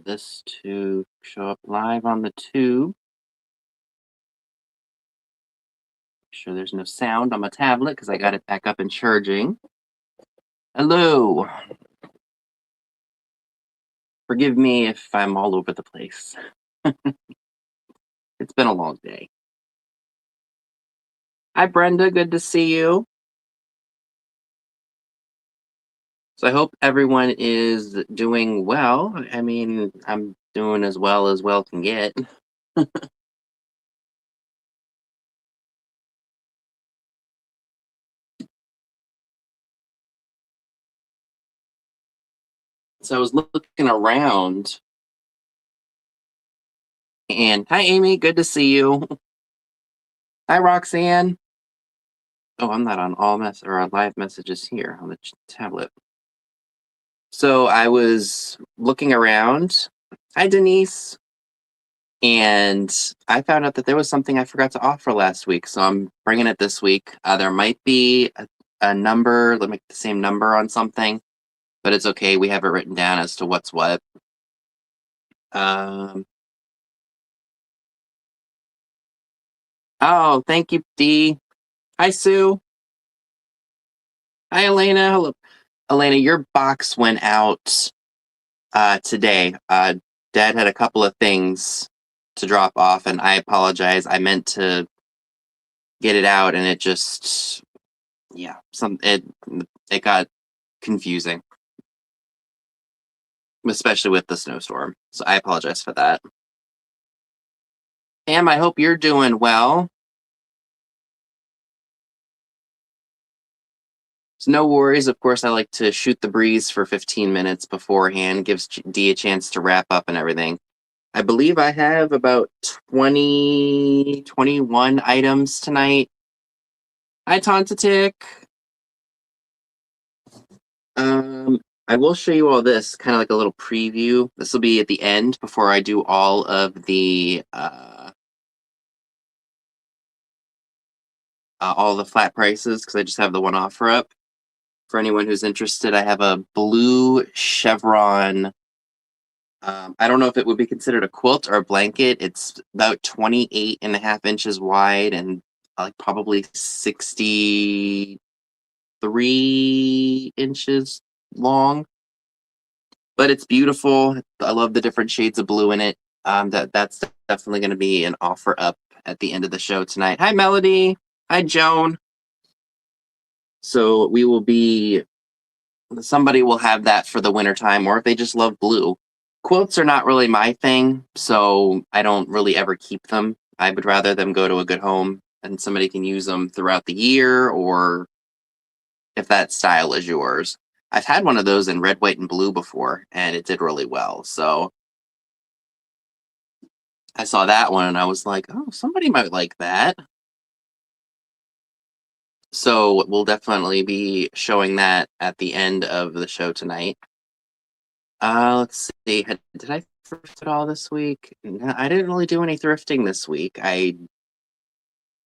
this to show up live on the tube. Make sure there's no sound on my tablet because I got it back up and charging. Hello. Forgive me if I'm all over the place. It's been a long day. Hi, Brenda. Good to see you. So I hope everyone is doing well. I mean, I'm doing as well can get. So I was looking around, and hi, Amy. Good to see you. Hi, Roxanne. Oh, I'm not on on live messages here on the tablet. So I was looking around. Hi, Denise. And I found out that there was something I forgot to offer last week, so I'm bringing it this week. There might be a number, like the same number on something, but it's okay. We have it written down as to what's what. Oh, thank you, Dee. Hi, Sue. Hi, Elena. Hello, Elena. Your box went out today. Dad had a couple of things to drop off, and I apologize. I meant to get it out, and it just, yeah, it got confusing, especially with the snowstorm. So I apologize for that. Pam, I hope you're doing well. So no worries. Of course, I like to shoot the breeze for 15 minutes beforehand. Gives Dee a chance to wrap up and everything. I believe I have about 21 items tonight. Hi, Tontatic. I will show you all this, kind of like a little preview. This will be at the end before I do all of the flat prices, because I just have the one offer up. For anyone who's interested, I have a blue chevron. I don't know if it would be considered a quilt or a blanket. It's about 28.5 inches wide and like probably 63 inches long. But it's beautiful. I love the different shades of blue in it. That's definitely going to be an offer up at the end of the show tonight. Hi, Melody. Hi, Joan. So somebody will have that for the wintertime, or if they just love blue. Quilts are not really my thing, so I don't really ever keep them. I would rather them go to a good home and somebody can use them throughout the year, or if that style is yours. I've had one of those in red, white, and blue before, and it did really well. So I saw that one and I was like, oh, somebody might like that. So we'll definitely be showing that at the end of the show tonight. Let's see. Did I thrift at all this week? No, I didn't really do any thrifting this week. I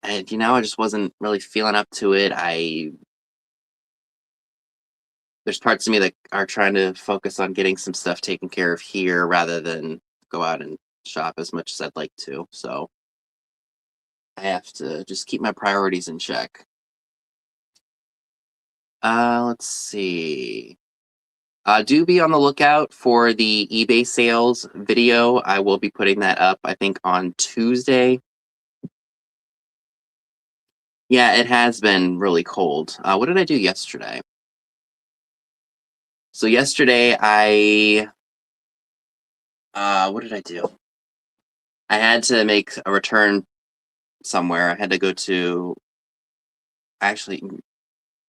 just wasn't really feeling up to it. There's parts of me that are trying to focus on getting some stuff taken care of here rather than go out and shop as much as I'd like to. So I have to just keep my priorities in check. Let's see. Do be on the lookout for the eBay sales video. I will be putting that up, I think, on Tuesday. Yeah, it has been really cold. What did I do yesterday? So yesterday what did I do? I had to make a return somewhere. I had to go to, actually,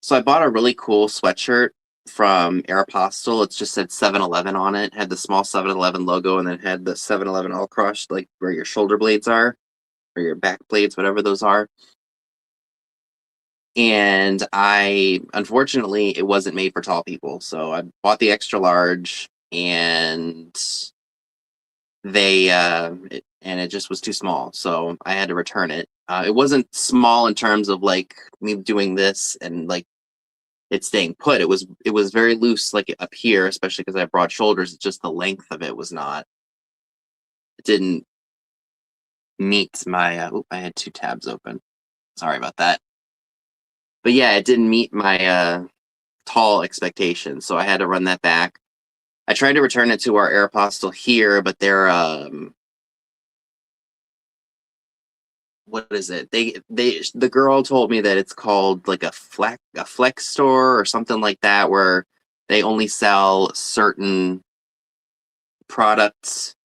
so I bought a really cool sweatshirt from Aeropostale. It just said 7-Eleven on it. Had the small 7-Eleven logo, and then it had the 7-Eleven all crushed, like where your shoulder blades are, or your back blades, whatever those are. And unfortunately, it wasn't made for tall people. So I bought the extra large, and it just was too small. So I had to return it. It wasn't small in terms of like me doing this and like it staying put. It was very loose, like up here, especially because I have broad shoulders. It's just the length of it was not. didn't meet my. I had 2 tabs open. Sorry about that. But yeah, it didn't meet my tall expectations, so I had to run that back. I tried to return it to our Aeropostale here, but they're what is it? The girl told me that it's called like a flex store or something like that, where they only sell certain products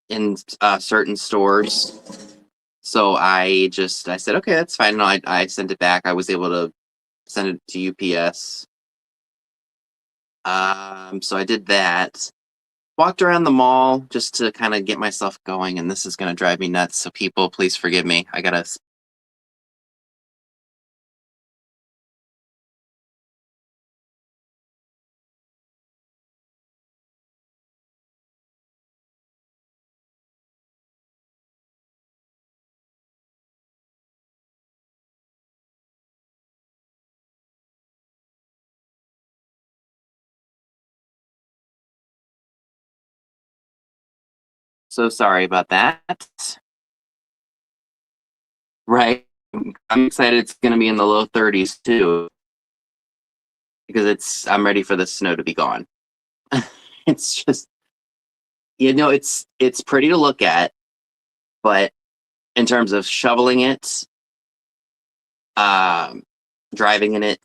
in certain stores. So I said, okay, that's fine. No, I sent it back. I was able to send it to UPS. So I did that. Walked around the mall just to kind of get myself going, and this is going to drive me nuts. So people, please forgive me. I gotta. So sorry about that. Right. I'm excited it's going to be in the low 30s too, because I'm ready for the snow to be gone. It's just, it's pretty to look at, but in terms of shoveling it, um, driving in it,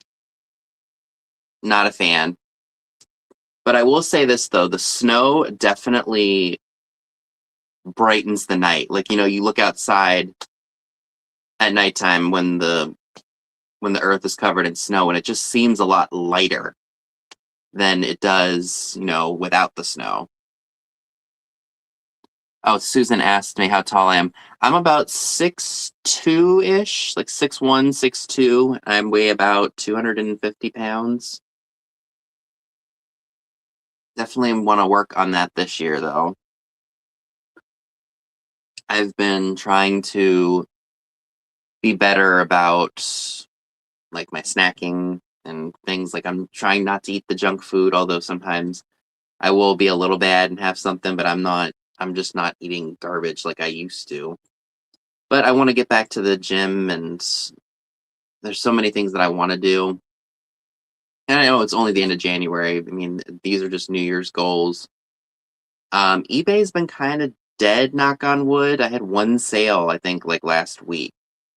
not a fan. But I will say this though, the snow definitely brightens the night. Like, you look outside at nighttime when the earth is covered in snow, and it just seems a lot lighter than it does, without the snow. Oh, Susan asked me how tall I am. I'm about 6'2"-ish, like 6'1", 6'2". I weigh about 250 pounds. Definitely want to work on that this year, though. I've been trying to be better about like my snacking and things. Like, I'm trying not to eat the junk food, although sometimes I will be a little bad and have something, but I'm just not eating garbage like I used to. But I want to get back to the gym, and there's so many things that I want to do. And I know it's only the end of January. I mean, these are just New Year's goals. eBay's been kind of dead, knock on wood. I had one sale, I think, like last week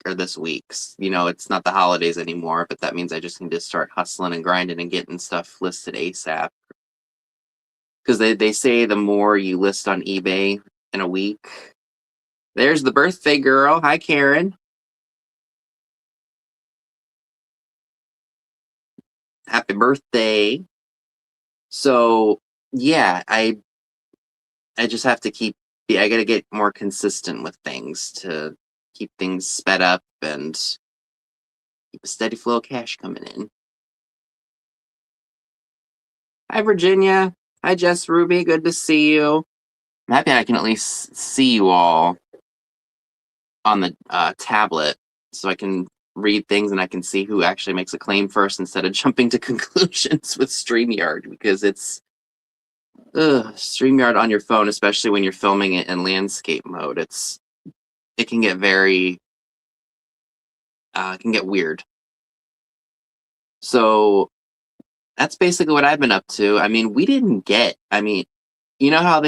or this week's. It's not the holidays anymore, but that means I just need to start hustling and grinding and getting stuff listed ASAP. Because they say the more you list on eBay in a week. There's the birthday girl. Hi, Karen. Happy birthday. So yeah, I just have to I gotta get more consistent with things to keep things sped up and keep a steady flow of cash coming in. Hi, Virginia. Hi, Jess Ruby. Good to see you. I'm happy I can at least see you all on the tablet, so I can read things and I can see who actually makes a claim first instead of jumping to conclusions with StreamYard, because it's StreamYard on your phone, especially when you're filming it in landscape mode. It can get it can get weird. So that's basically what I've been up to. I mean, you know how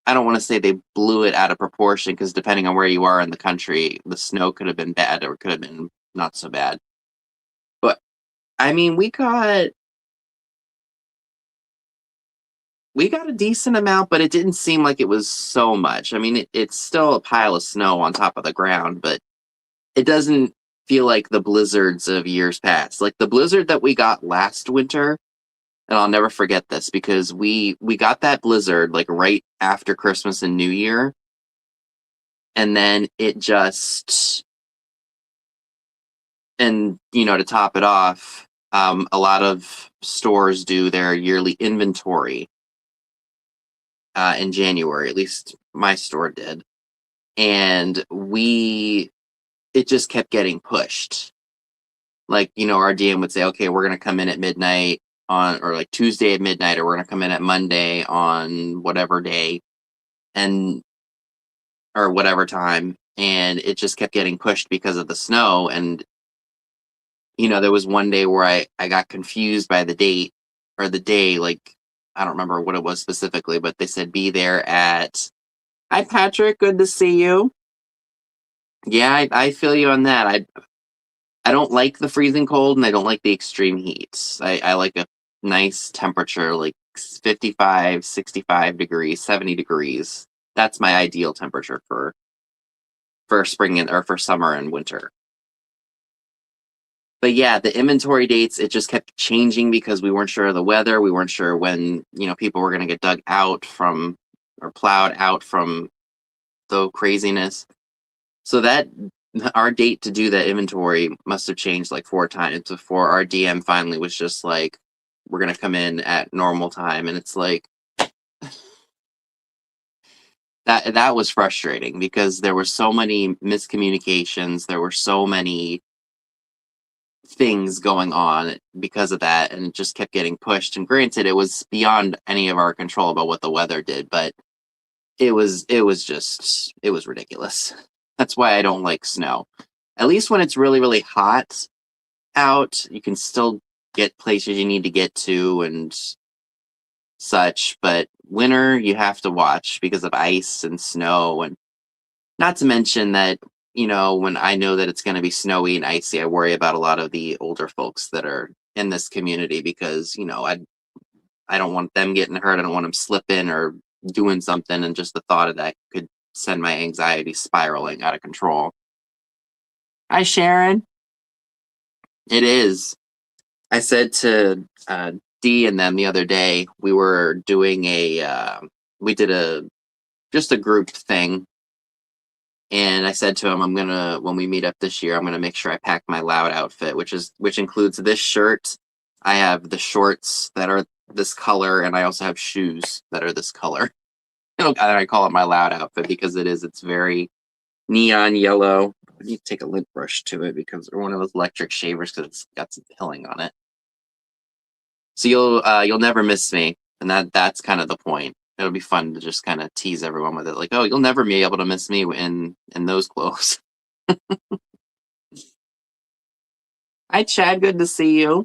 I don't want to say they blew it out of proportion, because depending on where you are in the country, the snow could have been bad or could have been not so bad. But I mean, we got a decent amount, but it didn't seem like it was so much. I mean, it's still a pile of snow on top of the ground, but it doesn't feel like the blizzards of years past. Like the blizzard that we got last winter, and I'll never forget this, because we got that blizzard like right after Christmas and New Year, and then it just and to top it off, a lot of stores do their yearly inventory in January. At least my store did, and it just kept getting pushed. Like, our DM would say, okay, we're going to come in at midnight on, or like Tuesday at midnight, or we're going to come in at Monday on whatever day, and or whatever time. And it just kept getting pushed because of the snow. And there was one day where I got confused by the date or the day. Like, I don't remember what it was specifically, but they said be there at. Hi, Patrick. Good to see you. Yeah, I feel you on that. I don't like the freezing cold, and I don't like the extreme heat. I like a nice temperature, like 55, 65 degrees, 70 degrees. That's my ideal temperature for spring or for summer and winter. But yeah, the inventory dates, it just kept changing because we weren't sure of the weather. We weren't sure when, people were going to get dug out from or plowed out from the craziness. So that our date to do that inventory must have changed like 4 times before our DM finally was just like, we're going to come in at normal time. And it's like, that was frustrating because there were so many miscommunications. There were so many things going on because of that, and it just kept getting pushed. And granted, it was beyond any of our control about what the weather did, but it was ridiculous. That's why I don't like snow. At least when it's really, really hot out, you can still get places you need to get to and such. But winter, you have to watch because of ice and snow. And not to mention that, when I know that it's going to be snowy and icy, I worry about a lot of the older folks that are in this community because, I don't want them getting hurt. I don't want them slipping or doing something. And just the thought of that could send my anxiety spiraling out of control. Hi, Sharon. It is. I said to Dee and them the other day, we were doing we did just a group thing. And I said to him, when we meet up this year, I'm gonna make sure I pack my loud outfit, which includes this shirt. I have the shorts that are this color, and I also have shoes that are this color. I call it my loud outfit because it's very neon yellow. I need to take a lint brush to it because or one of those electric shavers because it's got some pilling on it. So you'll never miss me, and that's kind of the point. It'll be fun to just kind of tease everyone with it, like, oh, you'll never be able to miss me in those clothes. Hi, Chad. Good to see you.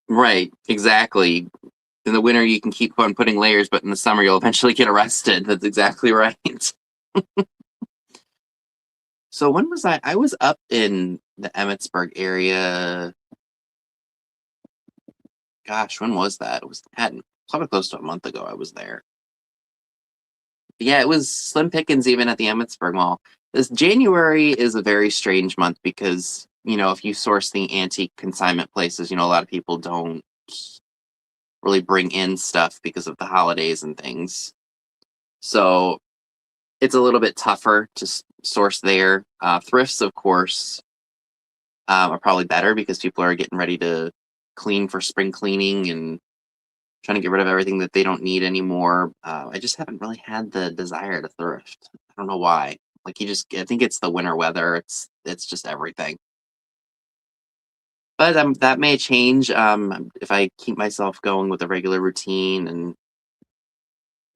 Right, exactly. In the winter, you can keep on putting layers, but in the summer, you'll eventually get arrested. That's exactly right. So when was I? I was up in the Emmitsburg area. Gosh, when was that? It was probably close to a month ago. I was there. Yeah, it was slim pickings even at the Emmitsburg Mall. This January is a very strange month because, if you source the antique consignment places, a lot of people don't really bring in stuff because of the holidays and things. So it's a little bit tougher to source there. Thrifts, of course, are probably better because people are getting ready to clean for spring cleaning and trying to get rid of everything that they don't need anymore. I just haven't really had the desire to thrift. I don't know why. Like I think it's the winter weather. It's just everything. But that may change if I keep myself going with a regular routine and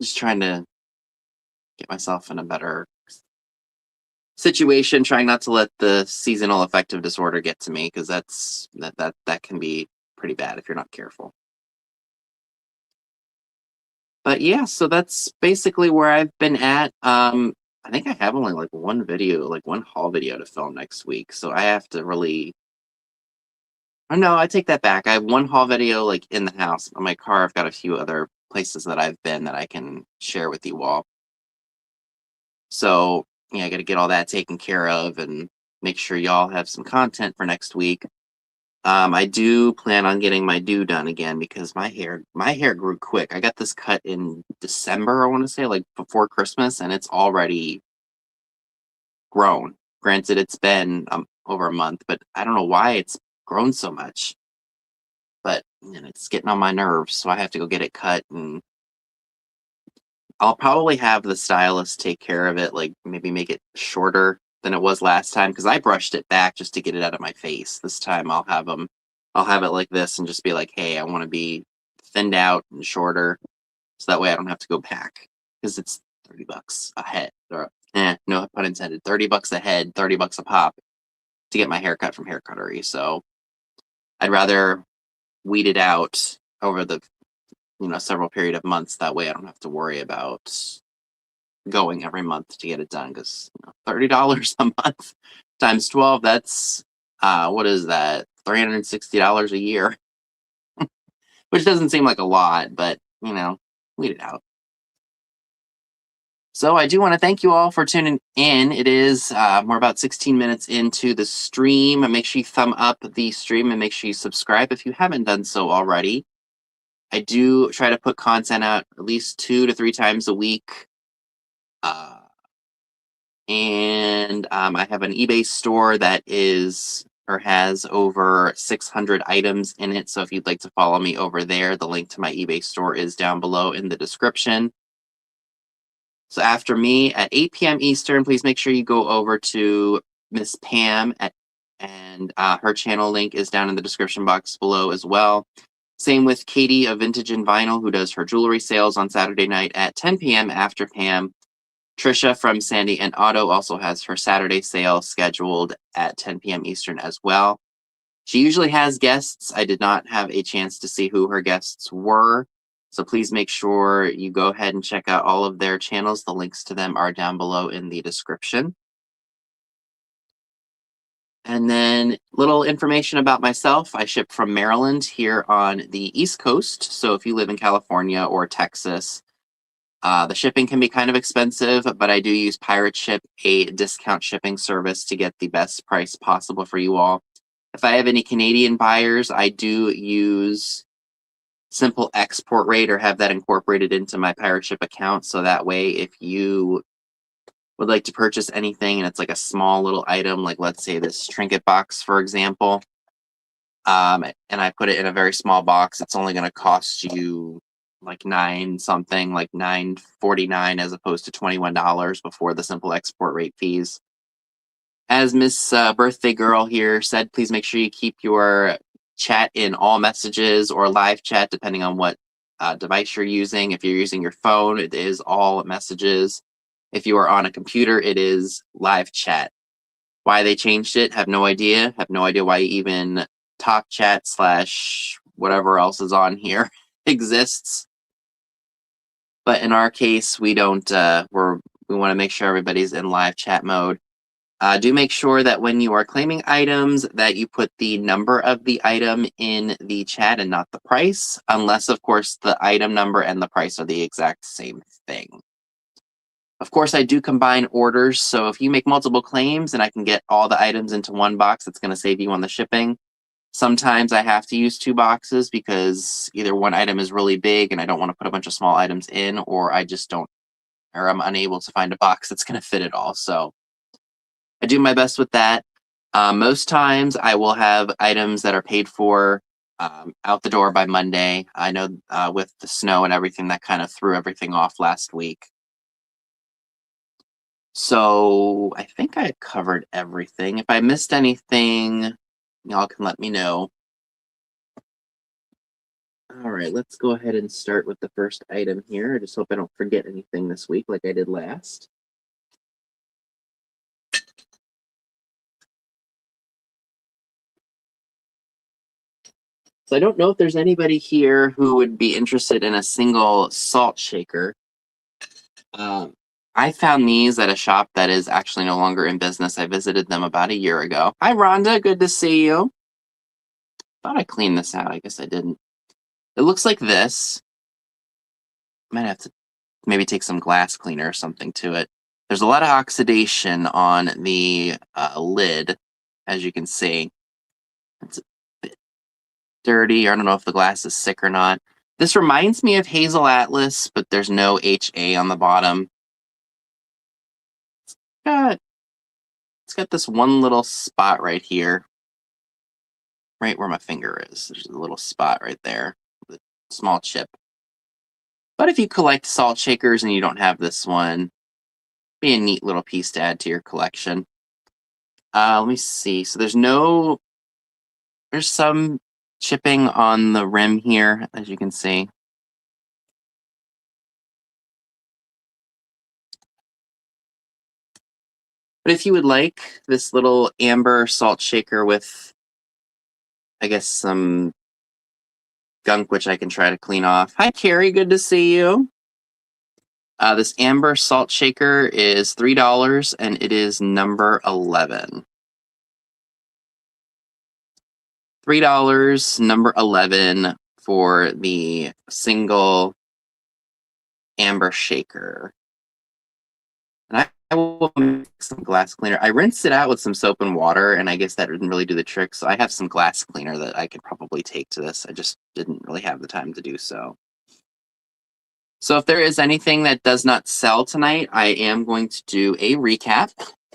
just trying to get myself in a better situation. Trying not to let the seasonal affective disorder get to me because that can be pretty bad if you're not careful. But yeah, so that's basically where I've been at. I think I have only like one video, like one haul video to film next week. So I have to really. Oh no, I take that back. I have one haul video like in the house. On my car, I've got a few other places that I've been that I can share with you all. So yeah, I got to get all that taken care of and make sure y'all have some content for next week. I do plan on getting my do done again because my hair grew quick. I got this cut in December, I want to say, like before Christmas, and it's already grown. Granted, it's been over a month, but I don't know why it's grown so much. But it's getting on my nerves, so I have to go get it cut, and I'll probably have the stylist take care of it, like maybe make it shorter than it was last time because I brushed it back just to get it out of my face. This time I'll have it like this and just be like, hey, I want to be thinned out and shorter, so that way I don't have to go back because it's $30 a head. Or, no pun intended. $30 a head, $30 a pop to get my hair cut from Hair Cuttery. So I'd rather weed it out over the several period of months. That way I don't have to worry about going every month to get it done because $30 a month times 12, that's what is that, $360 a year, which doesn't seem like a lot, but weed it out. So I do want to thank you all for tuning in. It is we're about 16 minutes into the stream. Make sure you thumb up the stream and make sure you subscribe if you haven't done so already. I do try to put content out at least 2 to 3 times a week. And I have an eBay store that has over 600 items in it. So if you'd like to follow me over there, the link to my eBay store is down below in the description. So after me at 8 p.m. Eastern, please make sure you go over to Miss Pam and her channel link is down in the description box below as well. Same with Katie of Vintage and Vinyl, who does her jewelry sales on Saturday night at 10 p.m. after Pam. Trisha from Sandy and Auto also has her Saturday sale scheduled at 10 p.m. Eastern as well. She usually has guests. I did not have a chance to see who her guests were. So please make sure you go ahead and check out all of their channels. The links to them are down below in the description. And then little information about myself. I ship from Maryland here on the East Coast. So if you live in California or Texas, the shipping can be kind of expensive, but I do use Pirate Ship, a discount shipping service, to get the best price possible for you all. If I have any Canadian buyers, I do use Simple Export Rate or have that incorporated into my Pirate Ship account. So that way, if you would like to purchase anything and it's like a small little item, like let's say this trinket box, for example, and I put it in a very small box, it's only going to cost you like $9.49 as opposed to $21 before the Simple Export Rate fees. As Miss Birthday Girl here said, please make sure you keep your chat in all messages or live chat, depending on what device you're using. If you're using your phone, it is all messages. If you are on a computer, it is live chat. Why they changed it, have no idea. Have no idea why even Talk Chat / whatever else is on here exists. But in our case, we don't. We want to make sure everybody's in live chat mode. Do make sure that when you are claiming items that you put the number of the item in the chat and not the price, unless, of course, the item number and the price are the exact same thing. Of course, I do combine orders, so if you make multiple claims and I can get all the items into one box, it's going to save you on the shipping. Sometimes I have to use 2 boxes because either one item is really big and I don't want to put a bunch of small items in, or I'm unable to find a box that's going to fit it all. So I do my best with that. Most times I will have items that are paid for out the door by Monday. I know with the snow and everything, that kind of threw everything off last week. So I think I covered everything. If I missed anything, y'all can let me know. All right, let's go ahead and start with the first item here. I just hope I don't forget anything this week like I did last. So I don't know if there's anybody here who would be interested in a single salt shaker. I found these at a shop that is actually no longer in business. I visited them about a year ago. Hi, Rhonda. Good to see you. Thought I cleaned this out. I guess I didn't. It looks like this. Might have to maybe take some glass cleaner or something to it. There's a lot of oxidation on the lid, as you can see. It's a bit dirty. I don't know if the glass is sick or not. This reminds me of Hazel Atlas, but there's no HA on the bottom. It's got this one little spot right here, right where my finger is. There's a little spot right there, the small chip. But if you collect salt shakers and you don't have this one, be a neat little piece to add to your collection. Let me see. So there's some chipping on the rim here, as you can see. But if you would like this little amber salt shaker with, I guess, some gunk, which I can try to clean off. Hi, Carrie. Good to see you. This amber salt shaker is $3, and it is number 11. $3, number 11 for the single amber shaker. And I will make some glass cleaner. I rinsed it out with some soap and water, and I guess that didn't really do the trick. So I have some glass cleaner that I could probably take to this. I just didn't really have the time to do so. So if there is anything that does not sell tonight, I am going to do a recap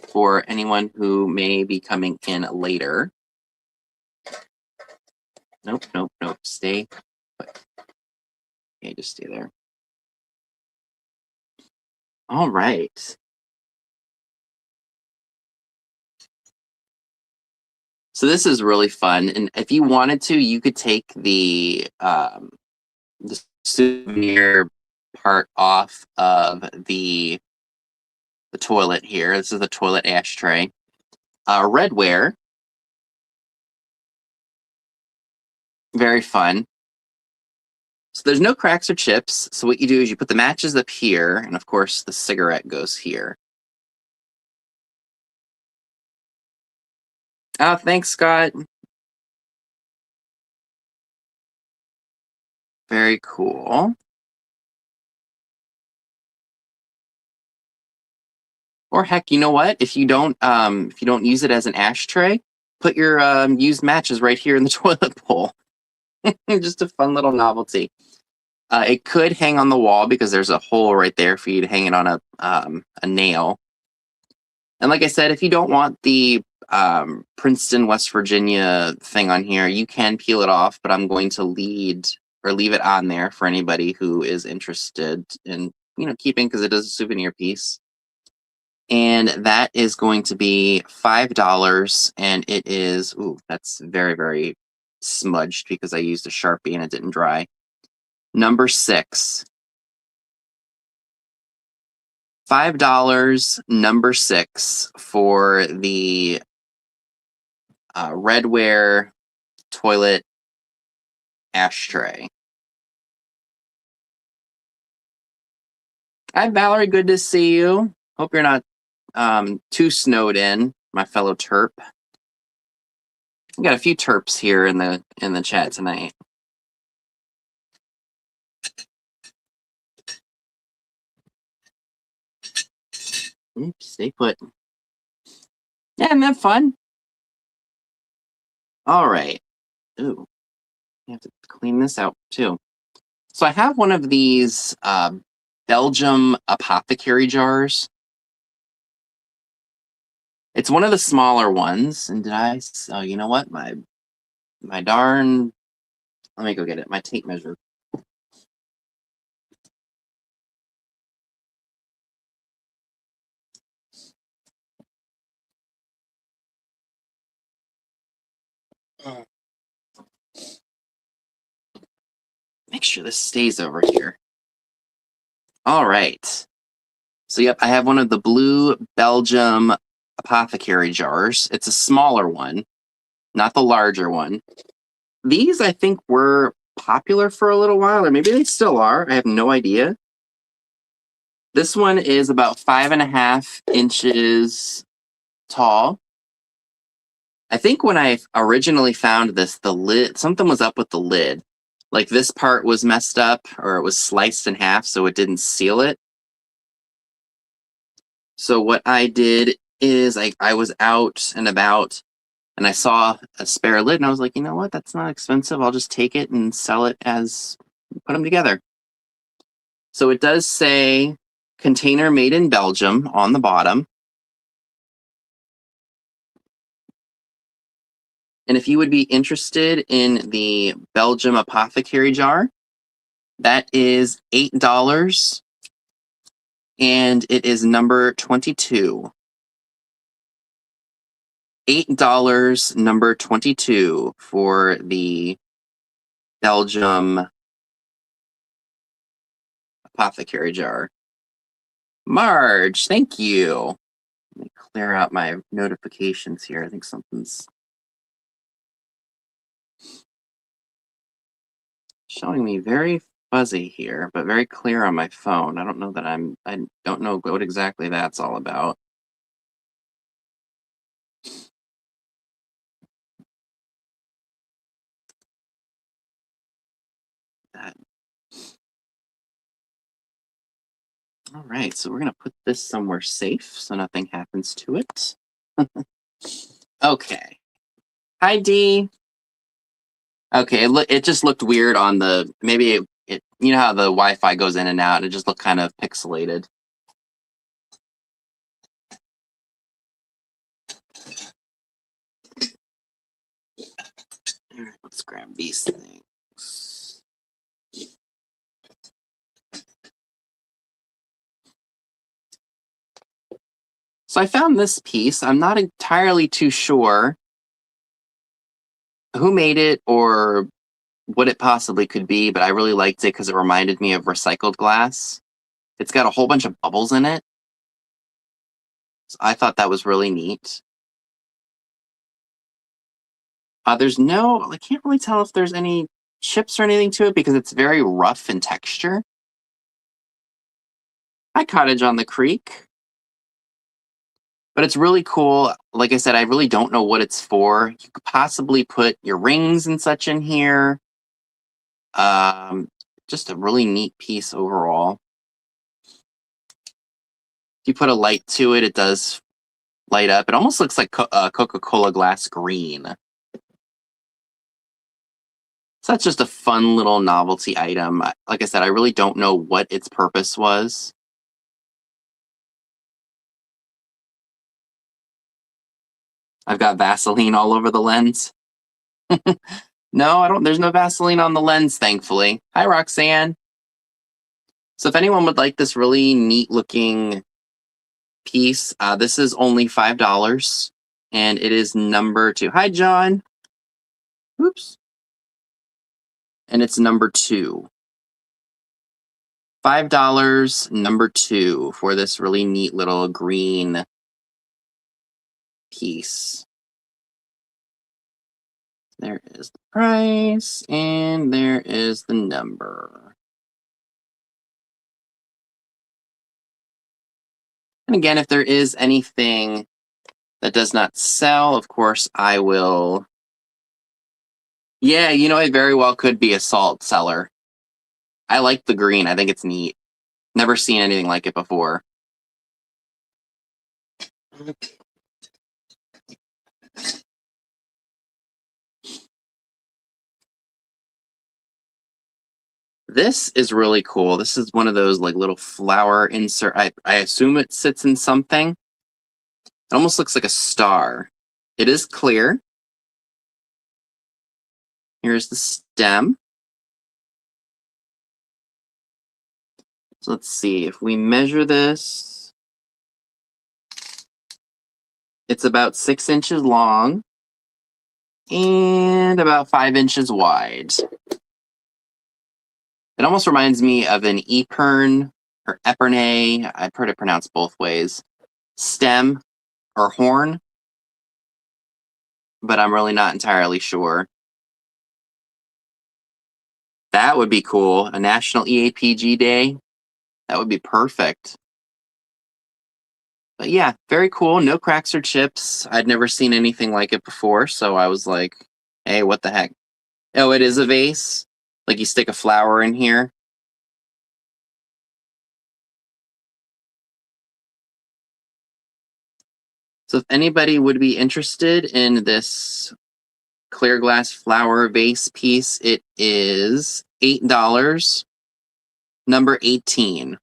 for anyone who may be coming in later. Nope. Stay put. Okay, just stay there. All right. So this is really fun, and if you wanted to, you could take the souvenir part off of the toilet here. This is the toilet ashtray. Redware. Very fun. So there's no cracks or chips. So what you do is you put the matches up here, and of course the cigarette goes here. Oh, thanks, Scott. Very cool. Or heck, you know what? If you don't use it as an ashtray, put your used matches right here in the toilet bowl. Just a fun little novelty. It could hang on the wall because there's a hole right there for you to hang it on a nail. And like I said, if you don't want the Princeton, West Virginia thing on here, you can peel it off, but I'm going to leave it on there for anybody who is interested in, keeping, because it is a souvenir piece. And that is going to be $5, and it is, that's very, very smudged because I used a Sharpie and it didn't dry. Number 6. $5, number 6 for the Redware toilet ashtray. Hi, Valerie. Good to see you. Hope you're not too snowed in, my fellow Terp. We got a few Terps here in the chat tonight. Oops, stay put. Yeah, isn't that fun? All right. Ooh, you have to clean this out too. So I have one of these Belgium apothecary jars. It's one of the smaller ones. And oh, you know what? My darn, let me go get it. My tape measure. Make sure this stays over here. All right. So yep, I have one of the blue Belgium apothecary jars. It's a smaller one, not the larger one. These, I think, were popular for a little while, or maybe they still are. I have no idea. This one is about 5.5 inches tall. I think when I originally found this, the lid, something was up with the lid. Like this part was messed up, or it was sliced in half, so it didn't seal it. So what I did is I was out and about, and I saw a spare lid, and I was like, you know what? That's not expensive. I'll just take it and sell it as, put them together. So it does say container made in Belgium on the bottom. And if you would be interested in the Belgium apothecary jar, that is $8, and it is number 22. $8, number 22 for the Belgium apothecary jar. Marge, thank you. Let me clear out my notifications here. I think something's showing me very fuzzy here, but very clear on my phone. I don't know that I don't know what exactly that's all about. That. All right, so we're gonna put this somewhere safe so nothing happens to it. Okay. Hi, Dee. Okay, it just looked weird on the, maybe it you know how the Wi-Fi goes in and out, and it just looked kind of pixelated. All right, let's grab these things. So I found this piece. I'm not entirely too sure who made it or what it possibly could be, but I really liked it because it reminded me of recycled glass. It's got a whole bunch of bubbles in it. So I thought that was really neat. There's no, I can't really tell if there's any chips or anything to it because it's very rough in texture. Hi, Cottage on the Creek. But it's really cool. Like I said, I really don't know what it's for. You could possibly put your rings and such in here. Just a really neat piece overall. If you put a light to it, it does light up. It almost looks like Coca-Cola glass green. So that's just a fun little novelty item. Like I said, I really don't know what its purpose was. I've got Vaseline all over the lens. No, I don't. There's no Vaseline on the lens, thankfully. Hi, Roxanne. So if anyone would like this really neat looking piece, this is only $5, and it is number 2. Hi, John. Oops. And it's number 2. $5, number 2 for this really neat little green piece. There is the price, and there is the number. And again, if there is anything that does not sell, of course, I will. Yeah, you know, it very well could be a salt cellar. I like the green. I think it's neat. Never seen anything like it before. This is really cool. This is one of those like little flower insert. I assume it sits in something. It almost looks like a star. It is clear. Here's the stem. So let's see, if we measure this, it's about 6 inches long and about 5 inches wide. It almost reminds me of an Epern or Epernay, I've heard it pronounced both ways, stem or horn, but I'm really not entirely sure. That would be cool. A National EAPG Day. That would be perfect. But yeah, very cool. No cracks or chips. I'd never seen anything like it before, so I was like, hey, what the heck? Oh, it is a vase? Like you stick a flower in here? So if anybody would be interested in this clear glass flower vase piece, it is $8, number 18.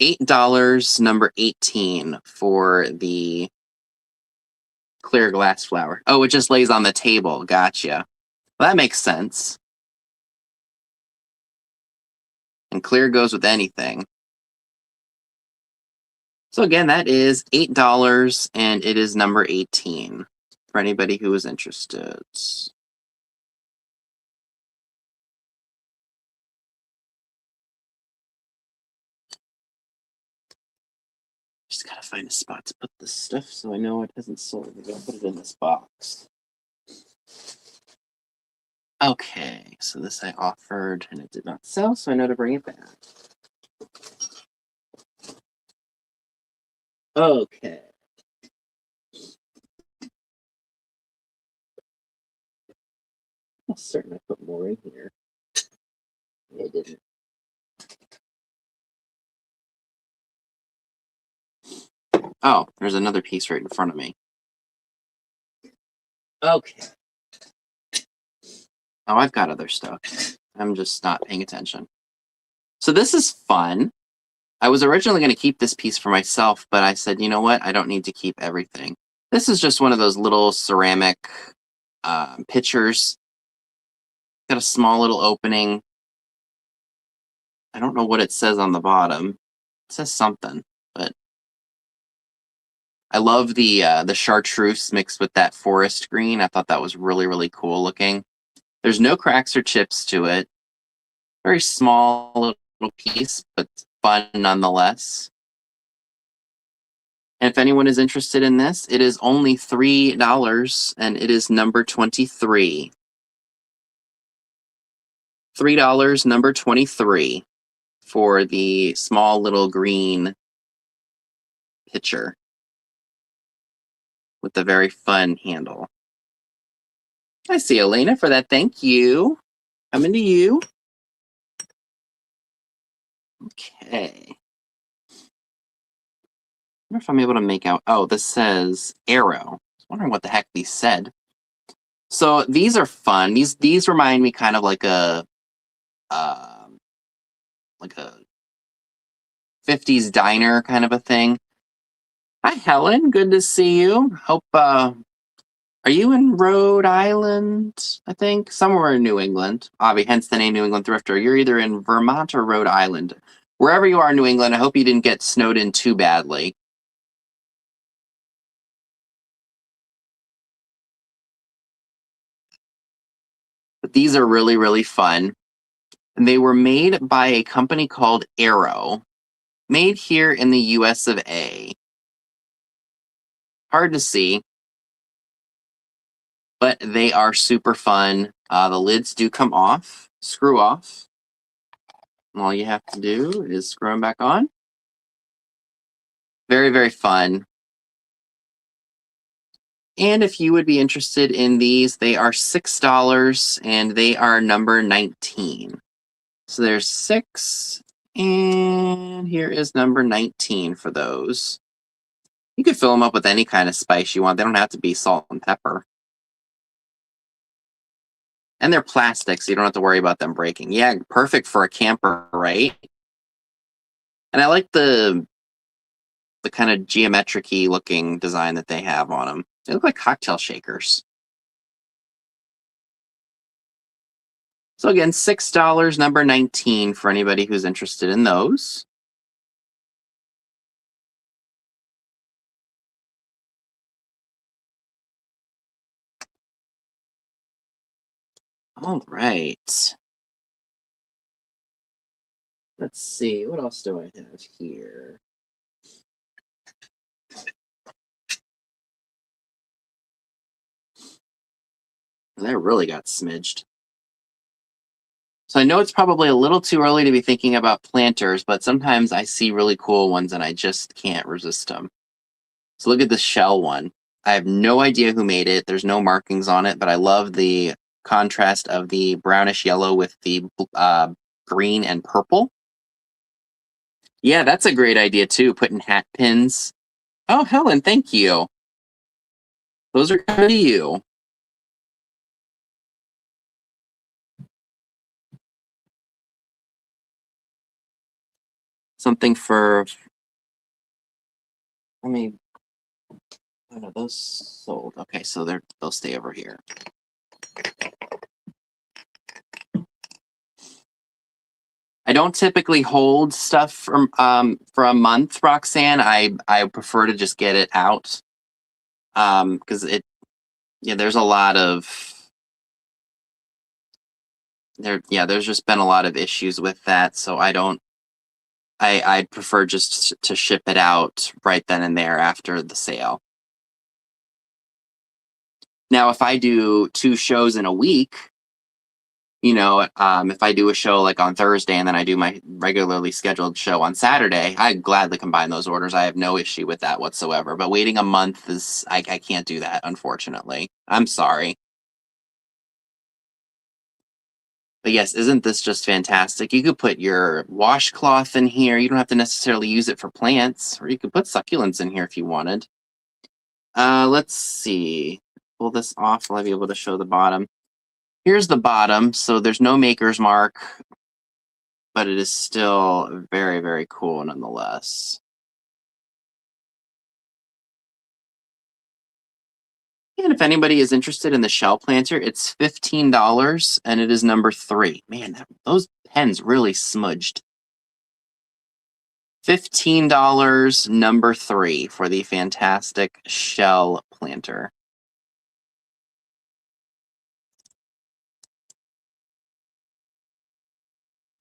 $8, number 18 for the clear glass flower. Oh, it just lays on the table. Gotcha. Well, that makes sense. And clear goes with anything. So again, that is $8, and it is number 18 for anybody who is interested. Just gotta find a spot to put this stuff so I know it hasn't sold. I'm gonna put it in this box. Okay, so this I offered and it did not sell, so I know to bring it back. Okay. I'm certain I put more in here. I didn't. Oh, there's another piece right in front of me. Okay. Oh, I've got other stuff. I'm just not paying attention. So this is fun. I was originally going to keep this piece for myself, but I said, you know what? I don't need to keep everything. This is just one of those little ceramic pitchers. Got a small little opening. I don't know what it says on the bottom. It says something, but I love the chartreuse mixed with that forest green. I thought that was really, really cool looking. There's no cracks or chips to it. Very small little piece, but fun nonetheless. And if anyone is interested in this, it is only $3, and it is number 23. $3, number 23, for the small little green pitcher with the very fun handle. I see Elena for that. Thank you. Coming to you. Okay. I wonder if I'm able to make out. Oh, this says Arrow. I was wondering what the heck these said. So these are fun. These remind me kind of like a 50s diner kind of a thing. Hi, Helen. Good to see you. Hope are you in Rhode Island? I think somewhere in New England. Hence the name New England Thrifter. You're either in Vermont or Rhode Island. Wherever you are in New England, I hope you didn't get snowed in too badly. But these are really, really fun. And they were made by a company called Arrow, made here in the US of A. Hard to see, but they are super fun. The lids do come off, screw off. And all you have to do is screw them back on. Very, very fun. And if you would be interested in these, they are $6 and they are number 19. So there's 6, and here is number 19 for those. You could fill them up with any kind of spice you want. They don't have to be salt and pepper. And they're plastic, so you don't have to worry about them breaking. Yeah, perfect for a camper, right? And I like the kind of geometric-y looking design that they have on them. They look like cocktail shakers. So again, $6, number 19 for anybody who's interested in those. All right. Let's see, what else do I have here? That really got smidged. So I know it's probably a little too early to be thinking about planters, but sometimes I see really cool ones and I just can't resist them. So look at this shell one. I have no idea who made it. There's no markings on it, but I love the contrast of the brownish yellow with the green and purple. Yeah, that's a great idea too, putting hat pins. Oh, Helen, thank you. Those are coming to you. Something for, I mean, oh no, those sold. Okay, so they'll stay over here. I don't typically hold stuff for a month, Roxanne. I prefer to just get it out. Because there's a lot of there's just been a lot of issues with that, so I'd prefer just to ship it out right then and there after the sale. Now, if I do 2 shows in a week, if I do a show like on Thursday and then I do my regularly scheduled show on Saturday, I gladly combine those orders. I have no issue with that whatsoever. But waiting a month I can't do that, unfortunately. I'm sorry. But yes, isn't this just fantastic? You could put your washcloth in here. You don't have to necessarily use it for plants, or you could put succulents in here if you wanted. Let's see. Pull this off. I'll be able to show the bottom. Here's the bottom. So there's no maker's mark, but it is still very, very cool nonetheless. And if anybody is interested in the shell planter, it's $15 and it is number 3. Man, those pens really smudged. $15, number 3 for the fantastic shell planter.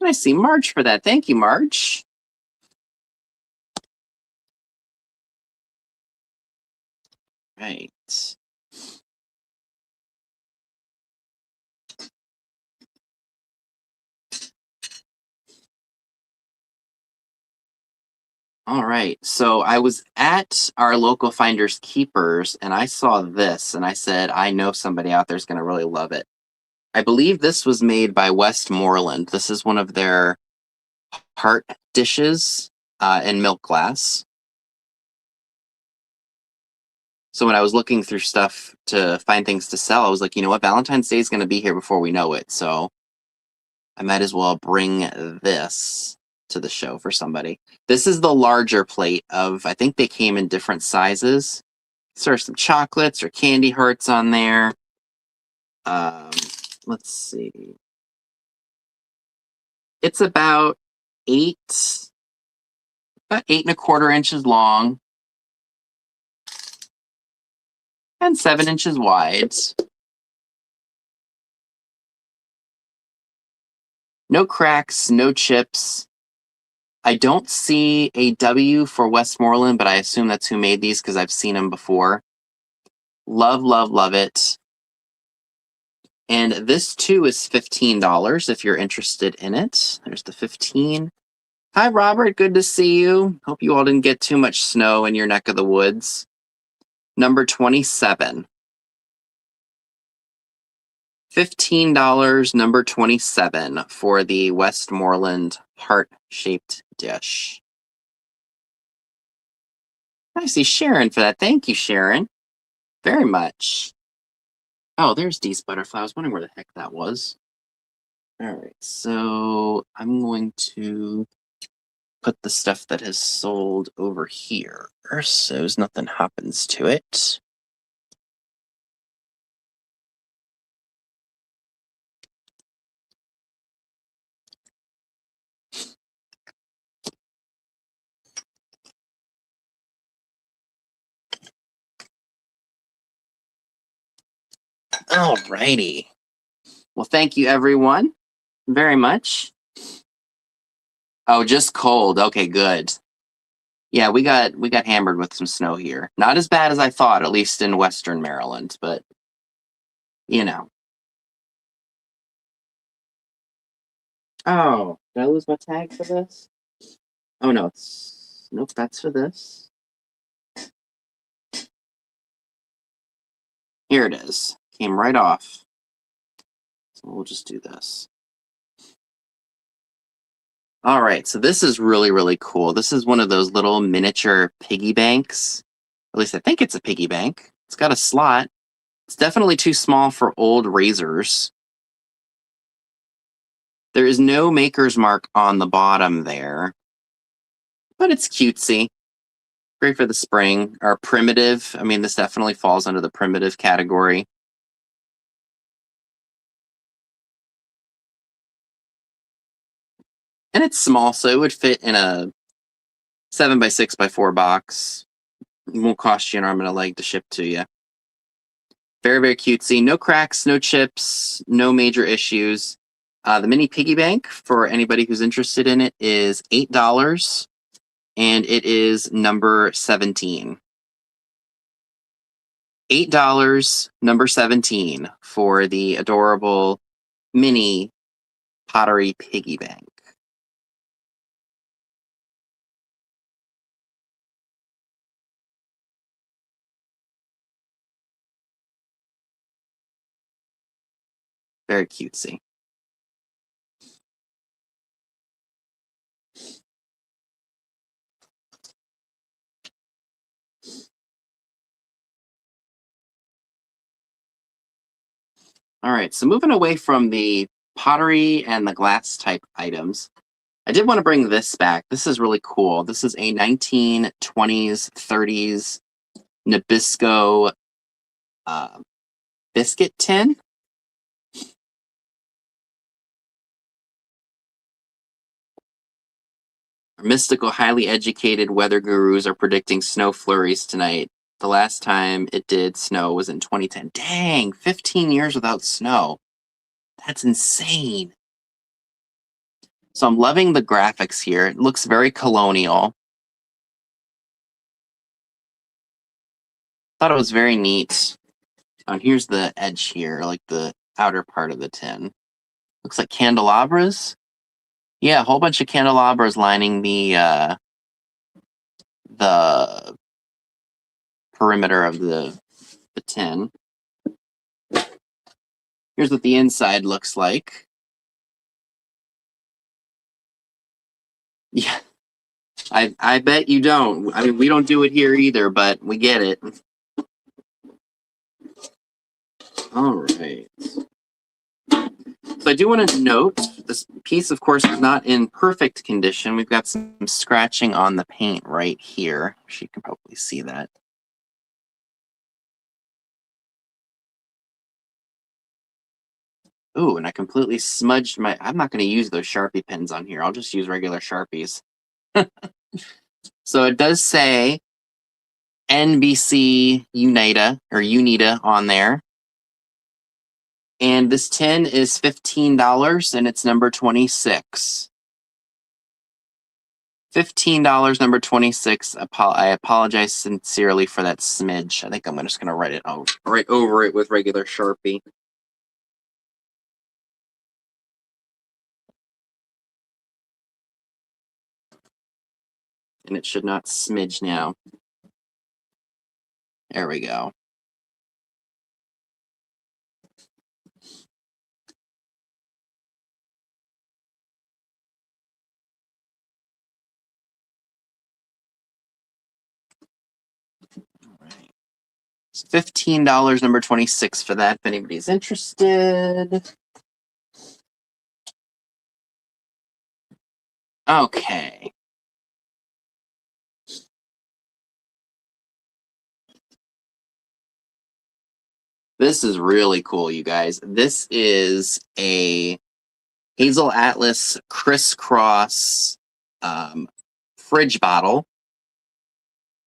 I see Marge for that. Thank you, Marge. Right. All right. So I was at our local Finders Keepers and I saw this and I said, I know somebody out there is going to really love it. I believe this was made by Westmoreland. This is one of their heart dishes in milk glass. So when I was looking through stuff to find things to sell, I was like, you know what? Valentine's Day is going to be here before we know it. So I might as well bring this to the show for somebody. This is the larger plate of, I think they came in different sizes. So there's some chocolates or candy hearts on there. Let's see. It's about 8.25 inches long and 7 inches wide. No cracks, no chips. I don't see a W for Westmoreland, but I assume that's who made these because I've seen them before. Love, love, love it. And this too is $15 if you're interested in it. There's the 15. Hi, Robert. Good to see you. Hope you all didn't get too much snow in your neck of the woods. Number 27. $15, number 27 for the Westmoreland heart-shaped dish. I see Sharon for that. Thank you, Sharon. Very much. Oh, there's Dee's Butterfly. I was wondering where the heck that was. All right, so I'm going to put the stuff that has sold over here so nothing happens to it. All righty. Well, thank you, everyone, very much. Oh, just cold. Okay, good. Yeah, we got hammered with some snow here. Not as bad as I thought, at least in Western Maryland, but you know. Oh, did I lose my tag for this? Oh no, nope, that's for this. Here it is. Came right off. So we'll just do this. All right, so this is really, really cool. This is one of those little miniature piggy banks. At least I think it's a piggy bank. It's got a slot. It's definitely too small for old razors. There is no maker's mark on the bottom there, but it's cutesy. Great for the spring. Or primitive. I mean, this definitely falls under the primitive category. And it's small, so it would fit in a 7x6x4 box. It won't cost you an arm and a leg to ship to you. Very, very cutesy. No cracks, no chips, no major issues. The mini piggy bank, for anybody who's interested in it, is $8, and it is number 17. $8, number 17, for the adorable mini pottery piggy bank. Very cutesy. All right, so moving away from the pottery and the glass type items, I did want to bring this back. This is really cool. This is a 1920s, 30s Nabisco biscuit tin. Mystical, highly educated weather gurus are predicting snow flurries tonight. The last time it did snow was in 2010. Dang, 15 years without snow. That's insane. So I'm loving the graphics here. It looks very colonial. Thought it was very neat. And here's the edge here, like the outer part of the tin. Looks like candelabras. Yeah, a whole bunch of candelabras lining the perimeter of the tin. Here's what the inside looks like. Yeah, I bet you don't. I mean, we don't do it here either, but we get it. All right. So I do want to note, this piece, of course, is not in perfect condition. We've got some scratching on the paint right here. You can probably see that. Ooh, and I completely smudged my... I'm not going to use those Sharpie pens on here. I'll just use regular Sharpies. So it does say NBC Unita on there. And this tin is $15, and it's number 26. $15, number 26. I apologize sincerely for that smidge. I think I'm just going to write it right over it with regular Sharpie. And it should not smidge now. There we go. All right. It's $15, number 26 for that, if anybody's interested. Okay. This is really cool, you guys. This is a Hazel Atlas crisscross fridge bottle.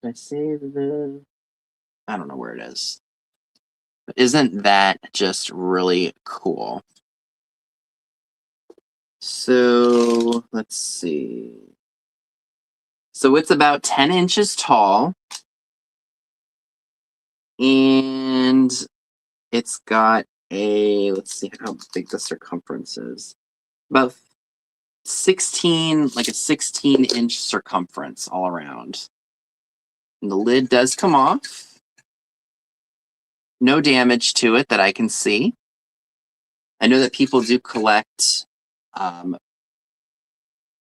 Did I say the... I don't know where it is. But isn't that just really cool? So let's see. So it's about 10 inches tall. And it's got a, let's see how big the circumference is. About 16, like a 16-inch circumference all around. And the lid does come off. No damage to it that I can see. I know that people do collect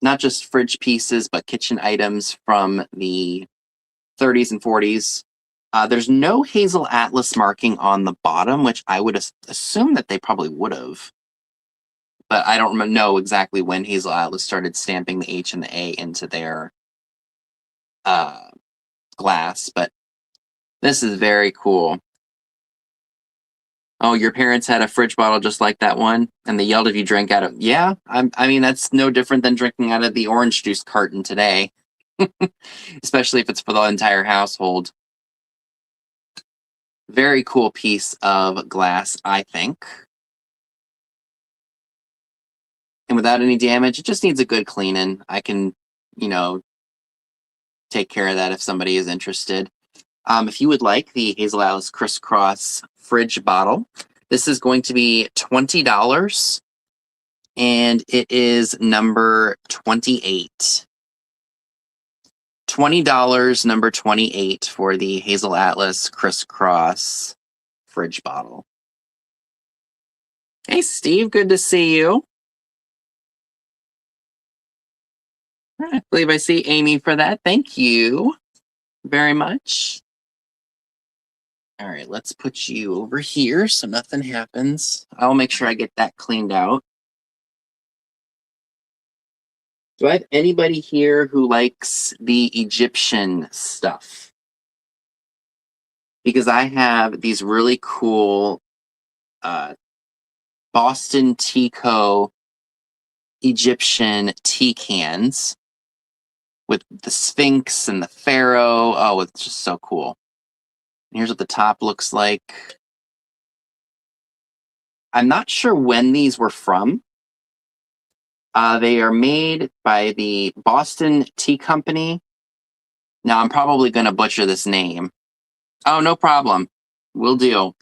not just fridge pieces, but kitchen items from the 30s and 40s. There's no Hazel Atlas marking on the bottom, which I would assume that they probably would have. But I don't know exactly when Hazel Atlas started stamping the H and the A into their glass, but this is very cool. Oh, your parents had a fridge bottle just like that one, and they yelled if you drank out of. Yeah, I mean that's no different than drinking out of the orange juice carton today, especially if it's for the entire household. Very cool piece of glass, I think. And without any damage, it just needs a good cleaning. I can, you know, take care of that if somebody is interested. If you would like the Hazel Atlas Crisscross fridge bottle, this is going to be $20, and it is number 28. $20, number 28 for the Hazel Atlas Crisscross fridge bottle. Hey, Steve, good to see you. I believe I see Amy for that. Thank you very much. All right, let's put you over here so nothing happens. I'll make sure I get that cleaned out. Do I have anybody here who likes the Egyptian stuff? Because I have these really cool Boston Tea Co. Egyptian tea cans with the Sphinx and the Pharaoh. Oh, it's just so cool. And here's what the top looks like. I'm not sure when these were from. They are made by the Boston Tea Company. Now, I'm probably going to butcher this name. Oh, no problem. Will do.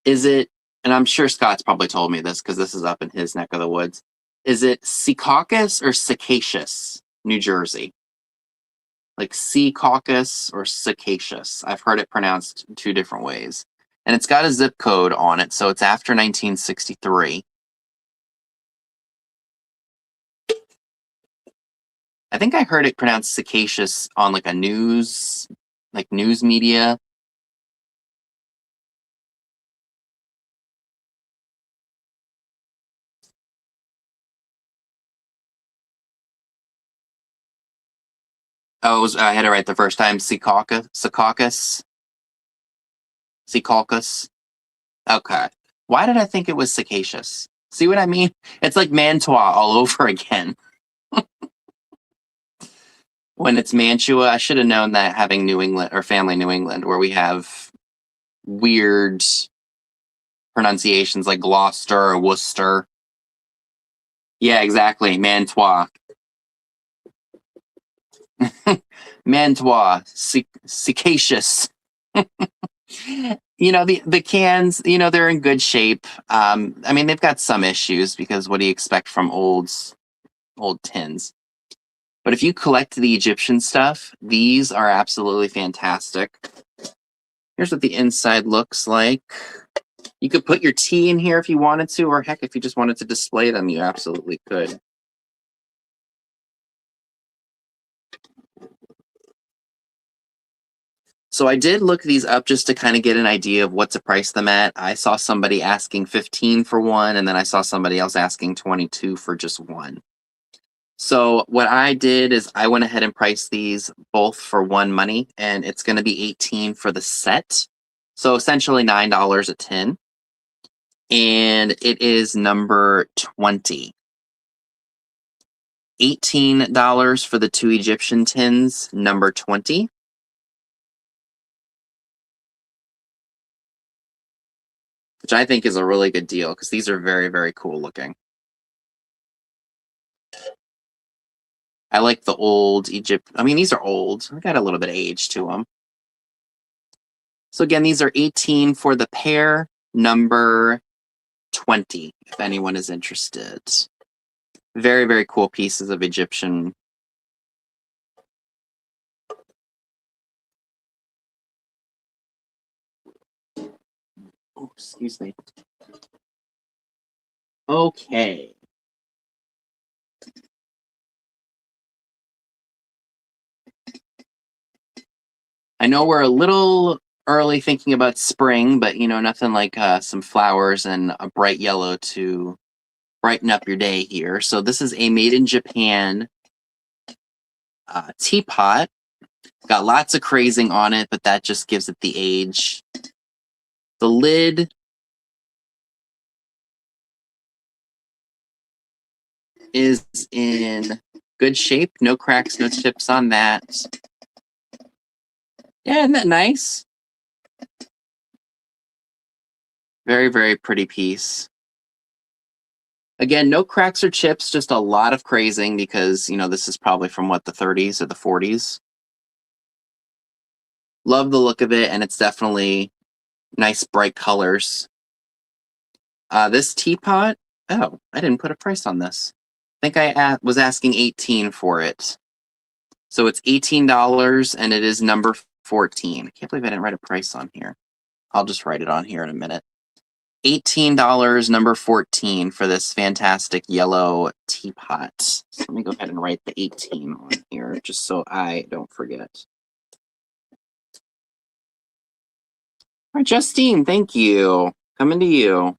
Is it, and I'm sure Scott's probably told me this because this is up in his neck of the woods. Is it Secaucus or Secacious, New Jersey? Like Secaucus or Secacious. I've heard it pronounced two different ways. And it's got a zip code on it, so it's after 1963. I think I heard it pronounced Secacious on like a news media. Oh, I had it right the first time. Secaucus. Okay. Why did I think it was Secacious? See what I mean? It's like Mantua all over again. When it's Mantua, I should have known that having New England or family New England, where we have weird pronunciations like Gloucester or Worcester. Yeah, exactly. Mantua. Mantua. Secacious. The cans, they're in good shape. I mean, they've got some issues because what do you expect from old tins? But if you collect the Egyptian stuff, these are absolutely fantastic. Here's what the inside looks like. You could put your tea in here if you wanted to, or heck, if you just wanted to display them, you absolutely could. So I did look these up just to kind of get an idea of what to price them at. I saw somebody asking 15 for one, and then I saw somebody else asking 22 for just one. So what I did is I went ahead and priced these both for one money, and it's going to be 18 for the set. So essentially $9 a tin. And it is number 20. $18 for the two Egyptian tins, number 20. Which I think is a really good deal because these are very, very cool looking. I like the old Egypt. I mean, these are old. They got a little bit of age to them. So again, these are 18 for the pair, number 20, if anyone is interested. Very, very cool pieces of Egyptian. Oh, excuse me. Okay. I know we're a little early thinking about spring, but nothing like some flowers and a bright yellow to brighten up your day here. So this is a made in Japan teapot. Got lots of crazing on it, but that just gives it the age. The lid is in good shape. No cracks, no chips on that. Yeah, isn't that nice? Very, very pretty piece. Again, no cracks or chips, just a lot of crazing because, you know, this is probably from what, the 30s or the 40s. Love the look of it, and it's definitely nice, bright colors. This teapot, oh, I didn't put a price on this. I think I was asking $18 for it. So it's $18, and it is number 14. I can't believe I didn't write a price on here. I'll just write it on here in a minute. $18, number 14 for this fantastic yellow teapot. So let me go ahead and write the 18 on here just so I don't forget. All right, Justine, thank you. Coming to you.